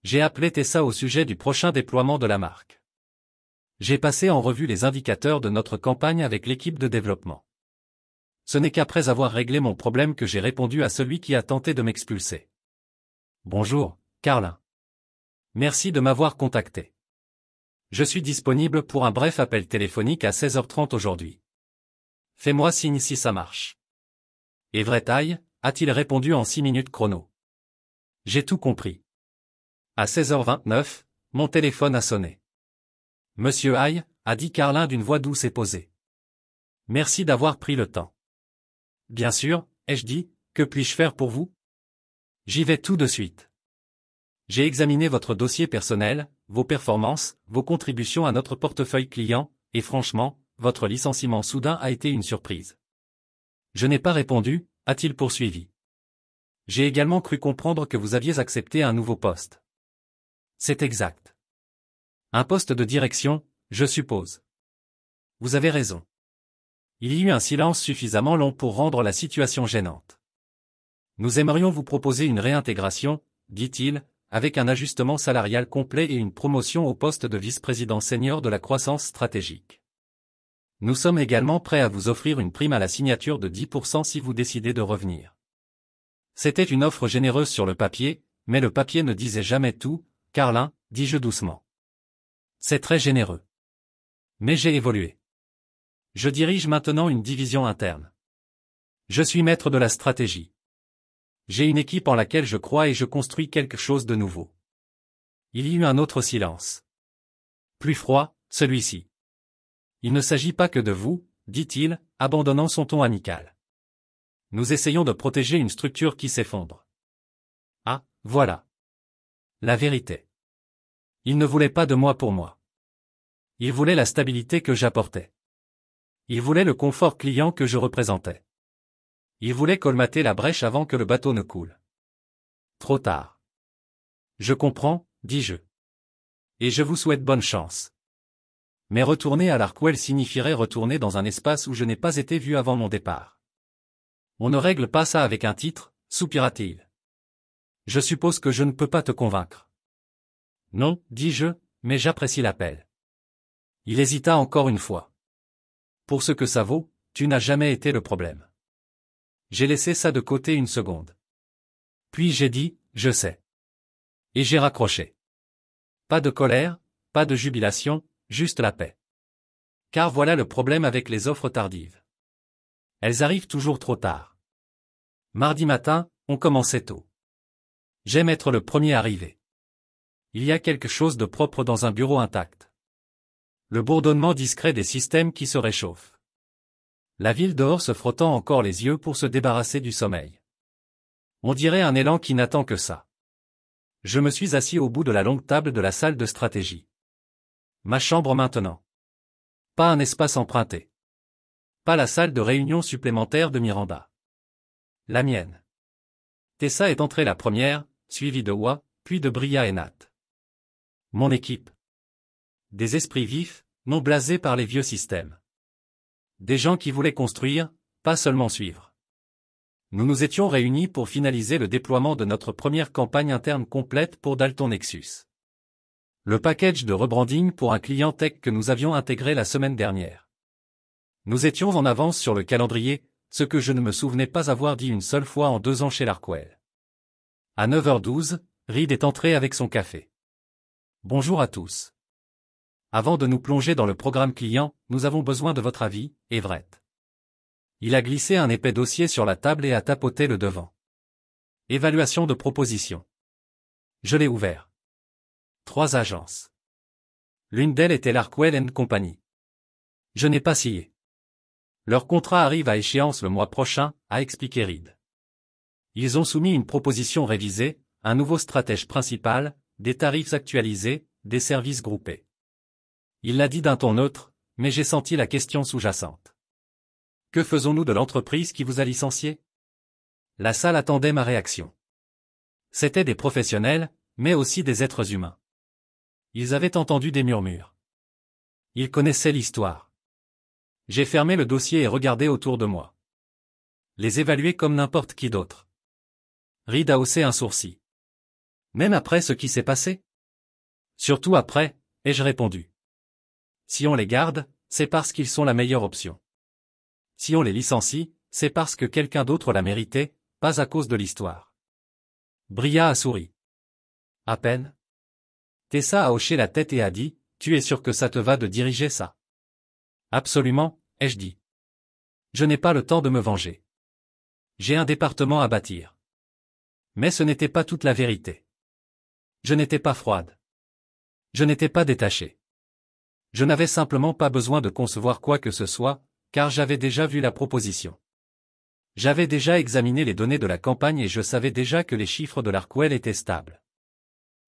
J'ai appelé Tessa au sujet du prochain déploiement de la marque. J'ai passé en revue les indicateurs de notre campagne avec l'équipe de développement. Ce n'est qu'après avoir réglé mon problème que j'ai répondu à celui qui a tenté de m'expulser. Bonjour, Carlin. Merci de m'avoir contacté. Je suis disponible pour un bref appel téléphonique à 16h30 aujourd'hui. Fais-moi signe si ça marche. Everett High, a-t-il répondu en 6 minutes chrono. J'ai tout compris. À 16h29, mon téléphone a sonné. Monsieur High, a dit Carlin d'une voix douce et posée. Merci d'avoir pris le temps. Bien sûr, ai-je dit, que puis-je faire pour vous? J'y vais tout de suite. J'ai examiné votre dossier personnel, vos performances, vos contributions à notre portefeuille client, et franchement, votre licenciement soudain a été une surprise. Je n'ai pas répondu, a-t-il poursuivi. J'ai également cru comprendre que vous aviez accepté un nouveau poste. C'est exact. Un poste de direction, je suppose. Vous avez raison. Il y eut un silence suffisamment long pour rendre la situation gênante. Nous aimerions vous proposer une réintégration, dit-il, avec un ajustement salarial complet et une promotion au poste de vice-président senior de la croissance stratégique. Nous sommes également prêts à vous offrir une prime à la signature de 10% si vous décidez de revenir. C'était une offre généreuse sur le papier, mais le papier ne disait jamais tout, Carlin, dis-je doucement. C'est très généreux. Mais j'ai évolué. Je dirige maintenant une division interne. Je suis maître de la stratégie. J'ai une équipe en laquelle je crois et je construis quelque chose de nouveau. Il y eut un autre silence. Plus froid, celui-ci. Il ne s'agit pas que de vous, dit-il, abandonnant son ton amical. Nous essayons de protéger une structure qui s'effondre. Ah, voilà. La vérité. Il ne voulait pas de moi pour moi. Il voulait la stabilité que j'apportais. Il voulait le confort client que je représentais. Il voulait colmater la brèche avant que le bateau ne coule. Trop tard. Je comprends, dis-je. Et je vous souhaite bonne chance. Mais retourner à l'Arkwell signifierait retourner dans un espace où je n'ai pas été vu avant mon départ. On ne règle pas ça avec un titre, soupira-t-il. Je suppose que je ne peux pas te convaincre. Non, dis-je, mais j'apprécie l'appel. Il hésita encore une fois. Pour ce que ça vaut, tu n'as jamais été le problème. J'ai laissé ça de côté une seconde. Puis j'ai dit, je sais. Et j'ai raccroché. Pas de colère, pas de jubilation, juste la paix. Car voilà le problème avec les offres tardives. Elles arrivent toujours trop tard. Mardi matin, on commençait tôt. J'aime être le premier arrivé. Il y a quelque chose de propre dans un bureau intact. Le bourdonnement discret des systèmes qui se réchauffent. La ville dehors se frottant encore les yeux pour se débarrasser du sommeil. On dirait un élan qui n'attend que ça. Je me suis assis au bout de la longue table de la salle de stratégie. Ma chambre maintenant. Pas un espace emprunté. Pas la salle de réunion supplémentaire de Miranda. La mienne. Tessa est entrée la première, suivie de Wa, puis de Bria et Nat. Mon équipe. Des esprits vifs, non blasés par les vieux systèmes. Des gens qui voulaient construire, pas seulement suivre. Nous nous étions réunis pour finaliser le déploiement de notre première campagne interne complète pour Dalton Nexus. Le package de rebranding pour un client tech que nous avions intégré la semaine dernière. Nous étions en avance sur le calendrier, ce que je ne me souvenais pas avoir dit une seule fois en 2 ans chez Larkwell. À 9h12, Reed est entré avec son café. Bonjour à tous. Avant de nous plonger dans le programme client, nous avons besoin de votre avis, Everett. Il a glissé un épais dossier sur la table et a tapoté le devant. Évaluation de proposition. Je l'ai ouvert. 3 agences. L'une d'elles était Larkwell & Company. Je n'ai pas scié. Leur contrat arrive à échéance le mois prochain, a expliqué Reed. Ils ont soumis une proposition révisée, un nouveau stratège principal, des tarifs actualisés, des services groupés. Il l'a dit d'un ton neutre, mais j'ai senti la question sous-jacente. Que faisons-nous de l'entreprise qui vous a licencié? La salle attendait ma réaction. C'étaient des professionnels, mais aussi des êtres humains. Ils avaient entendu des murmures. Ils connaissaient l'histoire. J'ai fermé le dossier et regardé autour de moi. les évaluer comme n'importe qui d'autre. Reed a haussé un sourcil. Même après ce qui s'est passé? Surtout après, ai-je répondu. Si on les garde, c'est parce qu'ils sont la meilleure option. Si on les licencie, c'est parce que quelqu'un d'autre l'a mérité, pas à cause de l'histoire. Bria a souri. À peine. Tessa a hoché la tête et a dit, tu es sûr que ça te va de diriger ça? Absolument, ai-je dit. Je n'ai pas le temps de me venger. J'ai un département à bâtir. Mais ce n'était pas toute la vérité. Je n'étais pas froide. Je n'étais pas détaché. Je n'avais simplement pas besoin de concevoir quoi que ce soit, car j'avais déjà vu la proposition. J'avais déjà examiné les données de la campagne et je savais déjà que les chiffres de l'Arkwell étaient stables.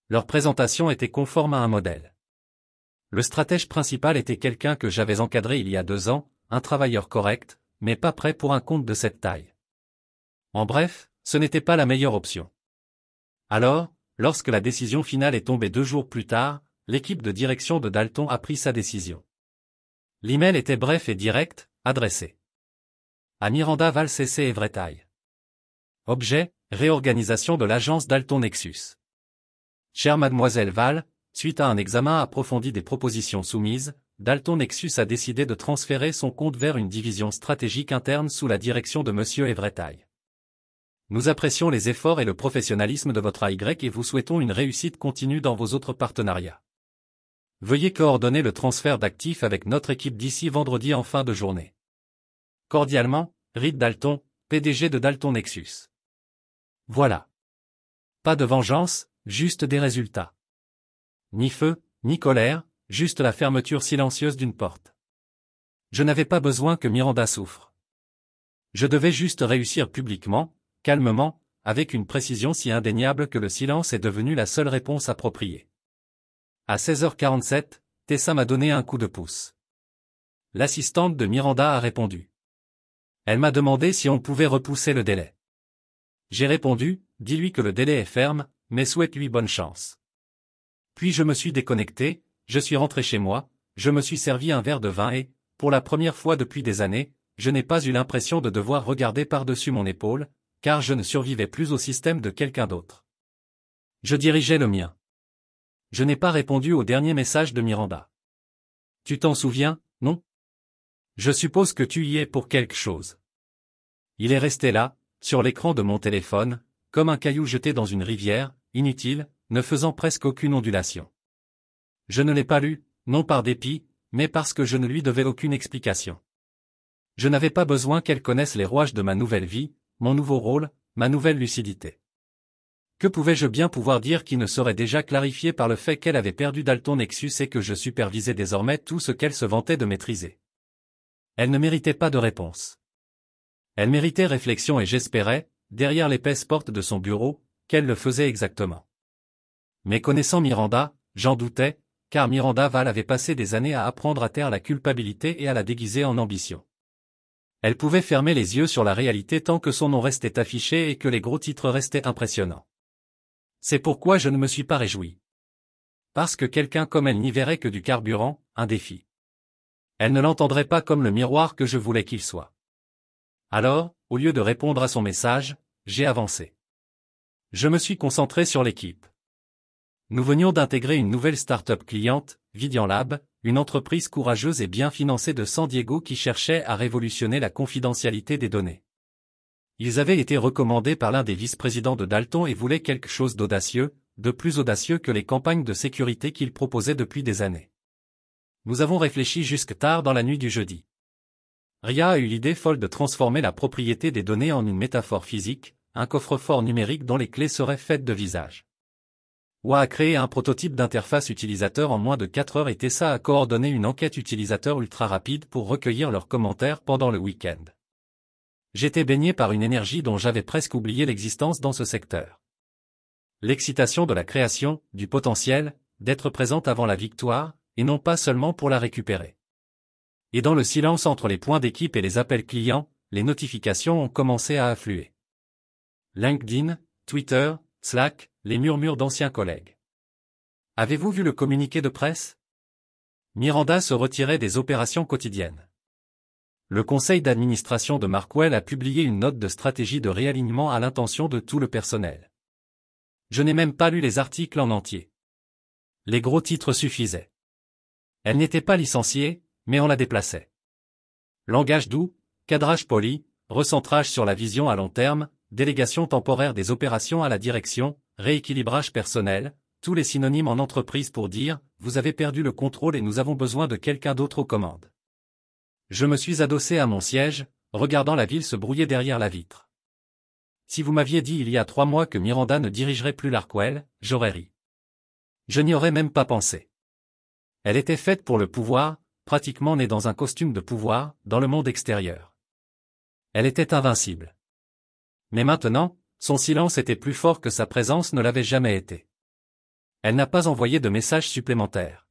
Leur présentation était conforme à un modèle. Le stratège principal était quelqu'un que j'avais encadré il y a 2 ans, un travailleur correct, mais pas prêt pour un compte de cette taille. En bref, ce n'était pas la meilleure option. Alors, lorsque la décision finale est tombée 2 jours plus tard, l'équipe de direction de Dalton a pris sa décision. L'email était bref et direct, adressé à Miranda Val-C.C. Everettaille. Objet, réorganisation de l'agence Dalton Nexus. Chère mademoiselle Val, suite à un examen approfondi des propositions soumises, Dalton Nexus a décidé de transférer son compte vers une division stratégique interne sous la direction de monsieur Everettaille. Nous apprécions les efforts et le professionnalisme de votre AY et vous souhaitons une réussite continue dans vos autres partenariats. Veuillez coordonner le transfert d'actifs avec notre équipe d'ici vendredi en fin de journée. Cordialement, Reed Dalton, PDG de Dalton Nexus. Voilà. Pas de vengeance, juste des résultats. Ni feu, ni colère, juste la fermeture silencieuse d'une porte. Je n'avais pas besoin que Miranda souffre. Je devais juste réussir publiquement, calmement, avec une précision si indéniable que le silence est devenu la seule réponse appropriée. À 16h47, Tessa m'a donné un coup de pouce. L'assistante de Miranda a répondu. Elle m'a demandé si on pouvait repousser le délai. J'ai répondu, dis-lui que le délai est ferme, mais souhaite-lui bonne chance. Puis je me suis déconnecté, je suis rentré chez moi, je me suis servi un verre de vin et, pour la première fois depuis des années, je n'ai pas eu l'impression de devoir regarder par-dessus mon épaule, car je ne survivais plus au système de quelqu'un d'autre. Je dirigeais le mien. Je n'ai pas répondu au dernier message de Miranda. Tu t'en souviens, non? Je suppose que tu y es pour quelque chose. Il est resté là, sur l'écran de mon téléphone, comme un caillou jeté dans une rivière, inutile, ne faisant presque aucune ondulation. Je ne l'ai pas lu, non par dépit, mais parce que je ne lui devais aucune explication. Je n'avais pas besoin qu'elle connaisse les rouages de ma nouvelle vie, mon nouveau rôle, ma nouvelle lucidité. Que pouvais-je bien pouvoir dire qui ne serait déjà clarifié par le fait qu'elle avait perdu Dalton Nexus et que je supervisais désormais tout ce qu'elle se vantait de maîtriser? Elle ne méritait pas de réponse. Elle méritait réflexion et j'espérais, derrière l'épaisse porte de son bureau, qu'elle le faisait exactement. Mais connaissant Miranda, j'en doutais, car Miranda Val avait passé des années à apprendre à taire la culpabilité et à la déguiser en ambition. Elle pouvait fermer les yeux sur la réalité tant que son nom restait affiché et que les gros titres restaient impressionnants. C'est pourquoi je ne me suis pas réjoui. Parce que quelqu'un comme elle n'y verrait que du carburant, un défi. Elle ne l'entendrait pas comme le miroir que je voulais qu'il soit. Alors, au lieu de répondre à son message, j'ai avancé. Je me suis concentré sur l'équipe. Nous venions d'intégrer une nouvelle start-up cliente, Vidian Lab, une entreprise courageuse et bien financée de San Diego qui cherchait à révolutionner la confidentialité des données. Ils avaient été recommandés par l'un des vice-présidents de Dalton et voulaient quelque chose d'audacieux, de plus audacieux que les campagnes de sécurité qu'ils proposaient depuis des années. Nous avons réfléchi jusque tard dans la nuit du jeudi. Ria a eu l'idée folle de transformer la propriété des données en une métaphore physique, un coffre-fort numérique dont les clés seraient faites de visages. Wa a créé un prototype d'interface utilisateur en moins de 4 heures et Tessa a coordonné une enquête utilisateur ultra rapide pour recueillir leurs commentaires pendant le week-end. J'étais baigné par une énergie dont j'avais presque oublié l'existence dans ce secteur. L'excitation de la création, du potentiel, d'être présente avant la victoire, et non pas seulement pour la récupérer. Et dans le silence entre les points d'équipe et les appels clients, les notifications ont commencé à affluer. LinkedIn, Twitter, Slack, les murmures d'anciens collègues. Avez-vous vu le communiqué de presse? Miranda se retirait des opérations quotidiennes. Le conseil d'administration de Markwell a publié une note de stratégie de réalignement à l'intention de tout le personnel. Je n'ai même pas lu les articles en entier. Les gros titres suffisaient. Elle n'était pas licenciée, mais on la déplaçait. Langage doux, cadrage poli, recentrage sur la vision à long terme, délégation temporaire des opérations à la direction, rééquilibrage personnel, tous les synonymes en entreprise pour dire « vous avez perdu le contrôle et nous avons besoin de quelqu'un d'autre aux commandes ». Je me suis adossé à mon siège, regardant la ville se brouiller derrière la vitre. Si vous m'aviez dit il y a 3 mois que Miranda ne dirigerait plus l'Arkwell, j'aurais ri. Je n'y aurais même pas pensé. Elle était faite pour le pouvoir, pratiquement née dans un costume de pouvoir, dans le monde extérieur. Elle était invincible. Mais maintenant, son silence était plus fort que sa présence ne l'avait jamais été. Elle n'a pas envoyé de message supplémentaire.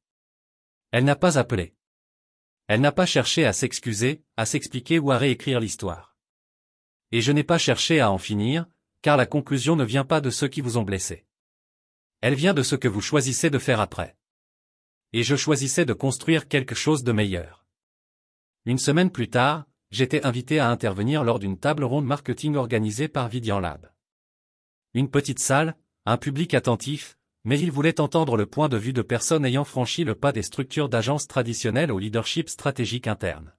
Elle n'a pas appelé. Elle n'a pas cherché à s'excuser, à s'expliquer ou à réécrire l'histoire. Et je n'ai pas cherché à en finir, car la conclusion ne vient pas de ceux qui vous ont blessé. Elle vient de ce que vous choisissez de faire après. Et je choisissais de construire quelque chose de meilleur. Une semaine plus tard, j'étais invité à intervenir lors d'une table ronde marketing organisée par Vidian Lab. Une petite salle, un public attentif, mais il voulait entendre le point de vue de personnes ayant franchi le pas des structures d'agences traditionnelles au leadership stratégique interne.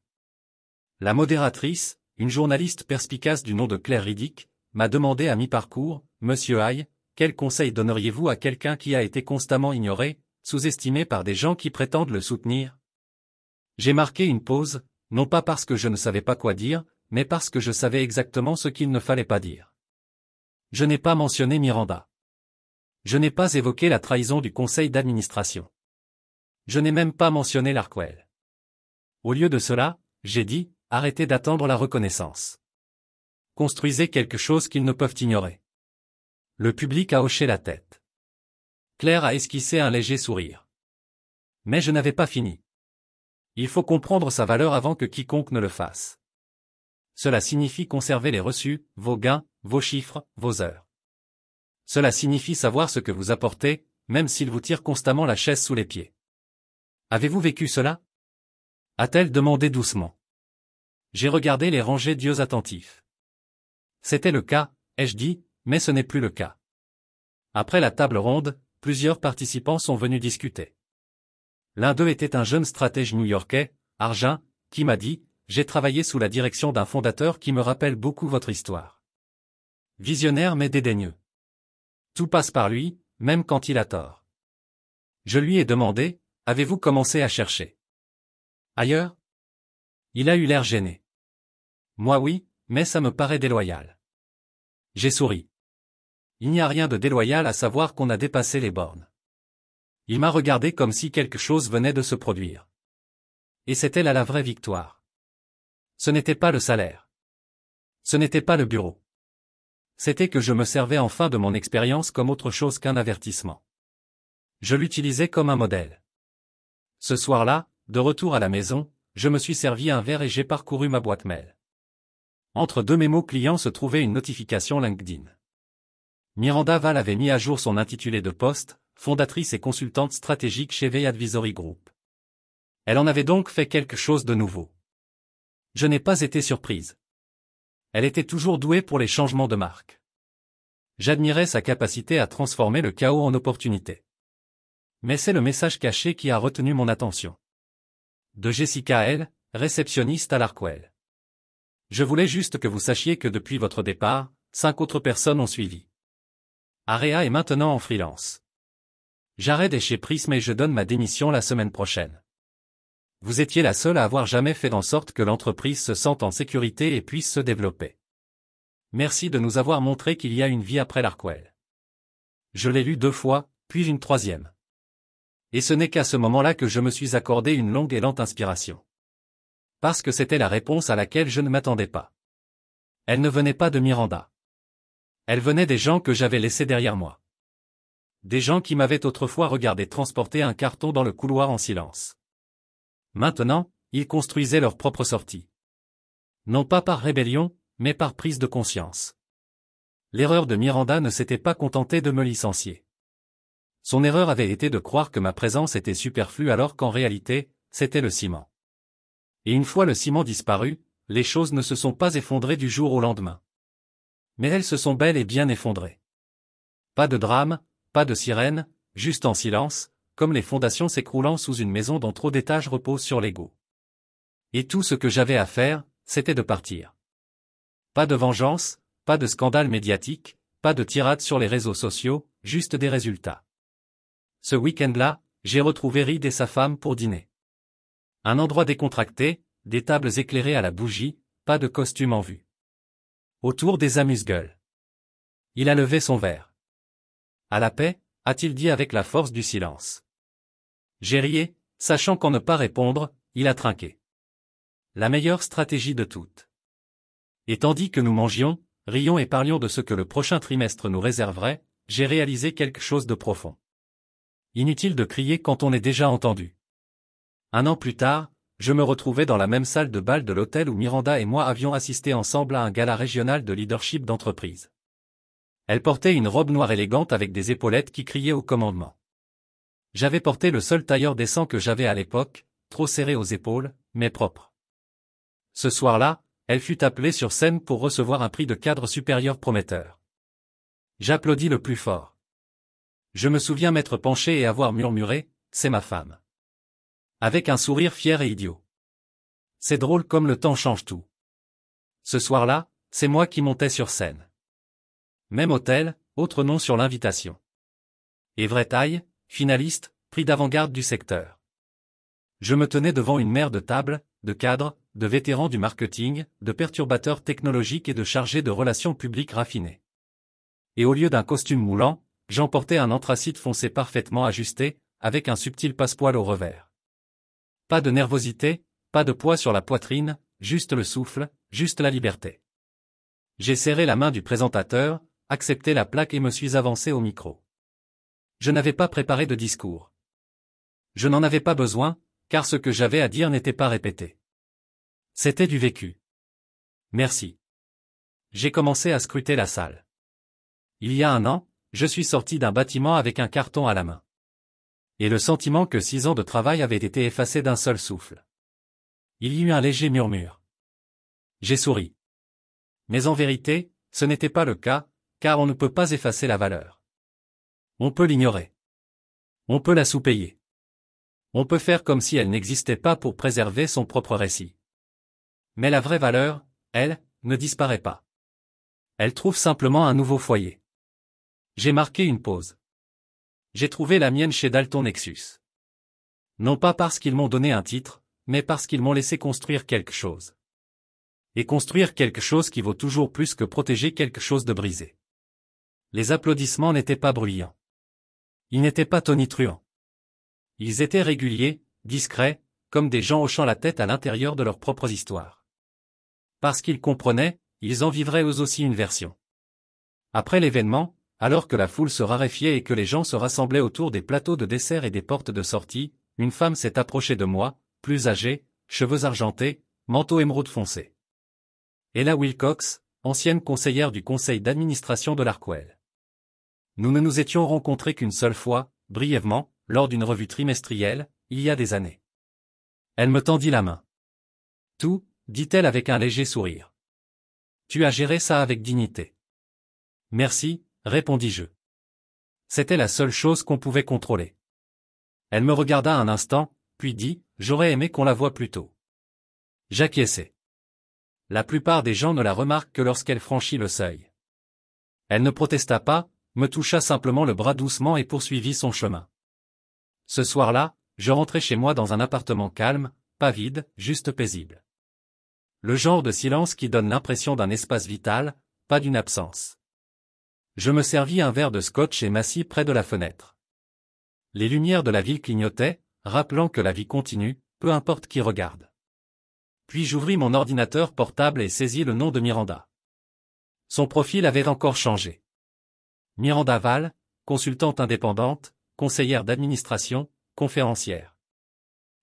La modératrice, une journaliste perspicace du nom de Claire Riddick, m'a demandé à mi-parcours, « Monsieur Hay, quel conseil donneriez-vous à quelqu'un qui a été constamment ignoré, sous-estimé par des gens qui prétendent le soutenir ?» J'ai marqué une pause, non pas parce que je ne savais pas quoi dire, mais parce que je savais exactement ce qu'il ne fallait pas dire. Je n'ai pas mentionné Miranda. Je n'ai pas évoqué la trahison du conseil d'administration. Je n'ai même pas mentionné l'Arkwell. Au lieu de cela, j'ai dit, arrêtez d'attendre la reconnaissance. Construisez quelque chose qu'ils ne peuvent ignorer. Le public a hoché la tête. Claire a esquissé un léger sourire. Mais je n'avais pas fini. Il faut comprendre sa valeur avant que quiconque ne le fasse. Cela signifie conserver les reçus, vos gains, vos chiffres, vos heures. Cela signifie savoir ce que vous apportez, même s'il vous tire constamment la chaise sous les pieds. Avez-vous vécu cela? A-t-elle demandé doucement. J'ai regardé les rangées d'yeux attentifs. C'était le cas, ai-je dit, mais ce n'est plus le cas. Après la table ronde, plusieurs participants sont venus discuter. L'un d'eux était un jeune stratège new-yorkais, Arjun, qui m'a dit, j'ai travaillé sous la direction d'un fondateur qui me rappelle beaucoup votre histoire. Visionnaire mais dédaigneux. Tout passe par lui, même quand il a tort. Je lui ai demandé, avez-vous commencé à chercher ailleurs? Il a eu l'air gêné. Moi oui, mais ça me paraît déloyal. J'ai souri. Il n'y a rien de déloyal à savoir qu'on a dépassé les bornes. Il m'a regardé comme si quelque chose venait de se produire. Et c'était là la vraie victoire. Ce n'était pas le salaire. Ce n'était pas le bureau. C'était que je me servais enfin de mon expérience comme autre chose qu'un avertissement. Je l'utilisais comme un modèle. Ce soir-là, de retour à la maison, je me suis servi un verre et j'ai parcouru ma boîte mail. Entre 2 mémos clients se trouvait une notification LinkedIn. Miranda Valle avait mis à jour son intitulé de poste, fondatrice et consultante stratégique chez VA Advisory Group. Elle en avait donc fait quelque chose de nouveau. Je n'ai pas été surprise. Elle était toujours douée pour les changements de marque. J'admirais sa capacité à transformer le chaos en opportunité. Mais c'est le message caché qui a retenu mon attention. De Jessica L., réceptionniste à l'Arkwell. Je voulais juste que vous sachiez que depuis votre départ, 5 autres personnes ont suivi. Area est maintenant en freelance. Jared est chez Prism et je donne ma démission la semaine prochaine. Vous étiez la seule à avoir jamais fait en sorte que l'entreprise se sente en sécurité et puisse se développer. Merci de nous avoir montré qu'il y a une vie après l'Arkwell. Je l'ai lu 2 fois, puis une 3e. Et ce n'est qu'à ce moment-là que je me suis accordé une longue et lente inspiration. Parce que c'était la réponse à laquelle je ne m'attendais pas. Elle ne venait pas de Miranda. Elle venait des gens que j'avais laissés derrière moi. Des gens qui m'avaient autrefois regardé transporter un carton dans le couloir en silence. Maintenant, ils construisaient leur propre sortie. Non pas par rébellion, mais par prise de conscience. L'erreur de Miranda ne s'était pas contentée de me licencier. Son erreur avait été de croire que ma présence était superflue alors qu'en réalité, c'était le ciment. Et une fois le ciment disparu, les choses ne se sont pas effondrées du jour au lendemain. Mais elles se sont bel et bien effondrées. Pas de drame, pas de sirène, juste en silence, comme les fondations s'écroulant sous une maison dont trop d'étages reposent sur l'ego. Et tout ce que j'avais à faire, c'était de partir. Pas de vengeance, pas de scandale médiatique, pas de tirade sur les réseaux sociaux, juste des résultats. Ce week-end-là, j'ai retrouvé Reed et sa femme pour dîner. Un endroit décontracté, des tables éclairées à la bougie, pas de costume en vue. Autour des amuse-gueules. Il a levé son verre. À la paix, a-t-il dit avec la force du silence. J'ai rié, sachant qu'en ne pas répondre, il a trinqué. La meilleure stratégie de toutes. Et tandis que nous mangions, rions et parlions de ce que le prochain trimestre nous réserverait, j'ai réalisé quelque chose de profond. Inutile de crier quand on est déjà entendu. Un an plus tard, je me retrouvais dans la même salle de bal de l'hôtel où Miranda et moi avions assisté ensemble à un gala régional de leadership d'entreprise. Elle portait une robe noire élégante avec des épaulettes qui criaient au commandement. J'avais porté le seul tailleur décent que j'avais à l'époque, trop serré aux épaules, mais propre. Ce soir-là, elle fut appelée sur scène pour recevoir un prix de cadre supérieur prometteur. J'applaudis le plus fort. Je me souviens m'être penché et avoir murmuré, « C'est ma femme ». Avec un sourire fier et idiot. C'est drôle comme le temps change tout. Ce soir-là, c'est moi qui montais sur scène. Même hôtel, autre nom sur l'invitation. Et vraie taille, finaliste, prix d'avant-garde du secteur. Je me tenais devant une mer de tables, de cadres, de vétérans du marketing, de perturbateurs technologiques et de chargés de relations publiques raffinés. Et au lieu d'un costume moulant, j'emportais un anthracite foncé parfaitement ajusté, avec un subtil passepoil au revers. Pas de nervosité, pas de poids sur la poitrine, juste le souffle, juste la liberté. J'ai serré la main du présentateur, accepté la plaque et me suis avancé au micro. Je n'avais pas préparé de discours. Je n'en avais pas besoin, car ce que j'avais à dire n'était pas répété. C'était du vécu. Merci. J'ai commencé à scruter la salle. Il y a un an, je suis sorti d'un bâtiment avec un carton à la main. Et le sentiment que 6 ans de travail avaient été effacés d'un seul souffle. Il y eut un léger murmure. J'ai souri. Mais en vérité, ce n'était pas le cas, car on ne peut pas effacer la valeur. On peut l'ignorer. On peut la sous-payer. On peut faire comme si elle n'existait pas pour préserver son propre récit. Mais la vraie valeur, elle, ne disparaît pas. Elle trouve simplement un nouveau foyer. J'ai marqué une pause. J'ai trouvé la mienne chez Dalton Nexus. Non pas parce qu'ils m'ont donné un titre, mais parce qu'ils m'ont laissé construire quelque chose. Et construire quelque chose qui vaut toujours plus que protéger quelque chose de brisé. Les applaudissements n'étaient pas bruyants. Ils n'étaient pas tonitruants. Ils étaient réguliers, discrets, comme des gens hochant la tête à l'intérieur de leurs propres histoires. Parce qu'ils comprenaient, ils en vivraient eux aussi une version. Après l'événement, alors que la foule se raréfiait et que les gens se rassemblaient autour des plateaux de dessert et des portes de sortie, une femme s'est approchée de moi, plus âgée, cheveux argentés, manteau émeraude foncé. Ella Wilcox, ancienne conseillère du conseil d'administration de l'Hartwell. Nous ne nous étions rencontrés qu'une seule fois, brièvement, lors d'une revue trimestrielle, il y a des années. Elle me tendit la main. Tout, dit-elle avec un léger sourire. Tu as géré ça avec dignité. Merci, répondis-je. C'était la seule chose qu'on pouvait contrôler. Elle me regarda un instant, puis dit, j'aurais aimé qu'on la voie plus tôt. J'acquiesçai. La plupart des gens ne la remarquent que lorsqu'elle franchit le seuil. Elle ne protesta pas, me toucha simplement le bras doucement et poursuivit son chemin. Ce soir-là, je rentrais chez moi dans un appartement calme, pas vide, juste paisible. Le genre de silence qui donne l'impression d'un espace vital, pas d'une absence. Je me servis un verre de scotch et m'assis près de la fenêtre. Les lumières de la ville clignotaient, rappelant que la vie continue, peu importe qui regarde. Puis j'ouvris mon ordinateur portable et saisis le nom de Miranda. Son profil avait encore changé. Miranda Val, consultante indépendante, conseillère d'administration, conférencière.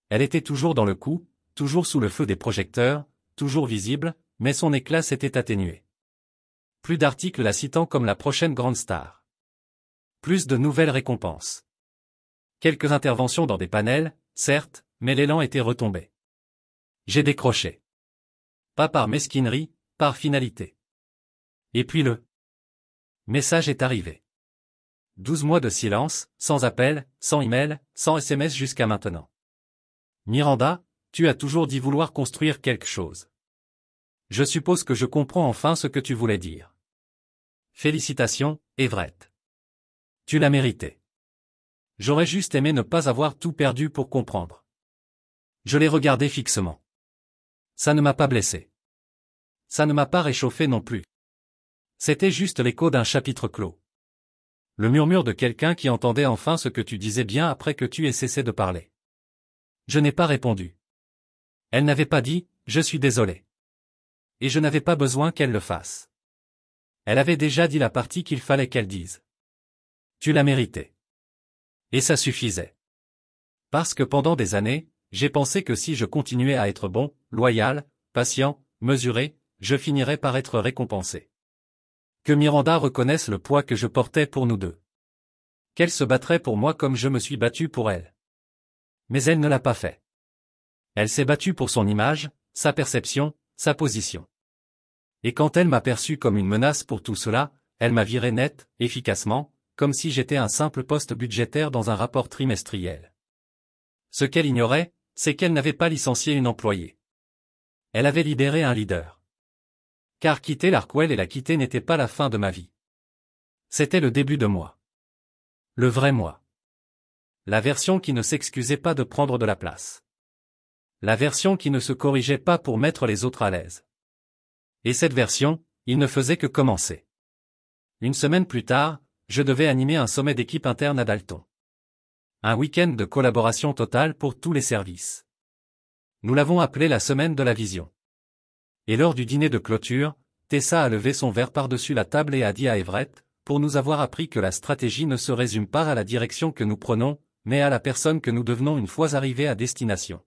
Elle était toujours dans le coup, toujours sous le feu des projecteurs, toujours visible, mais son éclat s'était atténué. Plus d'articles la citant comme la prochaine grande star. Plus de nouvelles récompenses. Quelques interventions dans des panels, certes, mais l'élan était retombé. J'ai décroché. Pas par mesquinerie, par finalité. Et puis le message est arrivé. 12 mois de silence, sans appel, sans email, sans SMS jusqu'à maintenant. Miranda, tu as toujours dit vouloir construire quelque chose. Je suppose que je comprends enfin ce que tu voulais dire. Félicitations, Everett. Tu l'as mérité. J'aurais juste aimé ne pas avoir tout perdu pour comprendre. Je l'ai regardé fixement. Ça ne m'a pas blessé. Ça ne m'a pas réchauffé non plus. C'était juste l'écho d'un chapitre clos. Le murmure de quelqu'un qui entendait enfin ce que tu disais bien après que tu aies cessé de parler. Je n'ai pas répondu. Elle n'avait pas dit « Je suis désolé ». Et je n'avais pas besoin qu'elle le fasse. Elle avait déjà dit la partie qu'il fallait qu'elle dise. Tu l'as mérité. Et ça suffisait. Parce que pendant des années, j'ai pensé que si je continuais à être bon, loyal, patient, mesuré, je finirais par être récompensé. Que Miranda reconnaisse le poids que je portais pour nous deux. Qu'elle se battrait pour moi comme je me suis battu pour elle. Mais elle ne l'a pas fait. Elle s'est battue pour son image, sa perception, sa position. Et quand elle m'a perçu comme une menace pour tout cela, elle m'a viré net, efficacement, comme si j'étais un simple poste budgétaire dans un rapport trimestriel. Ce qu'elle ignorait, c'est qu'elle n'avait pas licencié une employée. Elle avait libéré un leader. Car quitter l'Arkwell et la quitter n'était pas la fin de ma vie. C'était le début de moi. Le vrai moi. La version qui ne s'excusait pas de prendre de la place. La version qui ne se corrigeait pas pour mettre les autres à l'aise. Et cette version, il ne faisait que commencer. Une semaine plus tard, je devais animer un sommet d'équipe interne à Dalton. Un week-end de collaboration totale pour tous les services. Nous l'avons appelé la semaine de la vision. Et lors du dîner de clôture, Tessa a levé son verre par-dessus la table et a dit à Everett, pour nous avoir appris que la stratégie ne se résume pas à la direction que nous prenons, mais à la personne que nous devenons une fois arrivés à destination.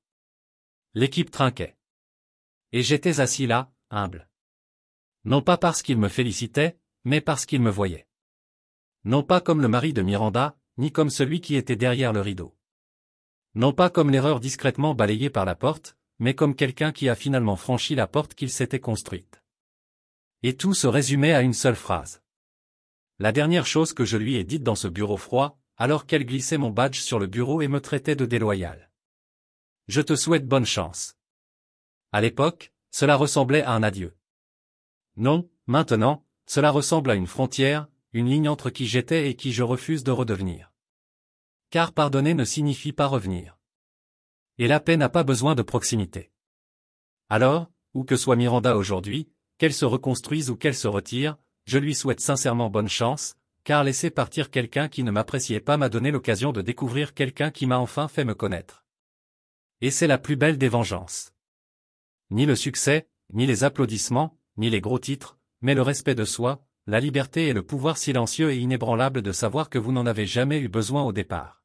L'équipe trinquait. Et j'étais assis là, humble. Non pas parce qu'il me félicitait, mais parce qu'il me voyait. Non pas comme le mari de Miranda, ni comme celui qui était derrière le rideau. Non pas comme l'erreur discrètement balayée par la porte, mais comme quelqu'un qui a finalement franchi la porte qu'il s'était construite. Et tout se résumait à une seule phrase. La dernière chose que je lui ai dite dans ce bureau froid, alors qu'elle glissait mon badge sur le bureau et me traitait de déloyal. Je te souhaite bonne chance. À l'époque, cela ressemblait à un adieu. Non, maintenant, cela ressemble à une frontière, une ligne entre qui j'étais et qui je refuse de redevenir. Car pardonner ne signifie pas revenir. Et la paix n'a pas besoin de proximité. Alors, où que soit Miranda aujourd'hui, qu'elle se reconstruise ou qu'elle se retire, je lui souhaite sincèrement bonne chance, car laisser partir quelqu'un qui ne m'appréciait pas m'a donné l'occasion de découvrir quelqu'un qui m'a enfin fait me connaître. Et c'est la plus belle des vengeances. Ni le succès, ni les applaudissements, ni les gros titres, mais le respect de soi, la liberté et le pouvoir silencieux et inébranlable de savoir que vous n'en avez jamais eu besoin au départ.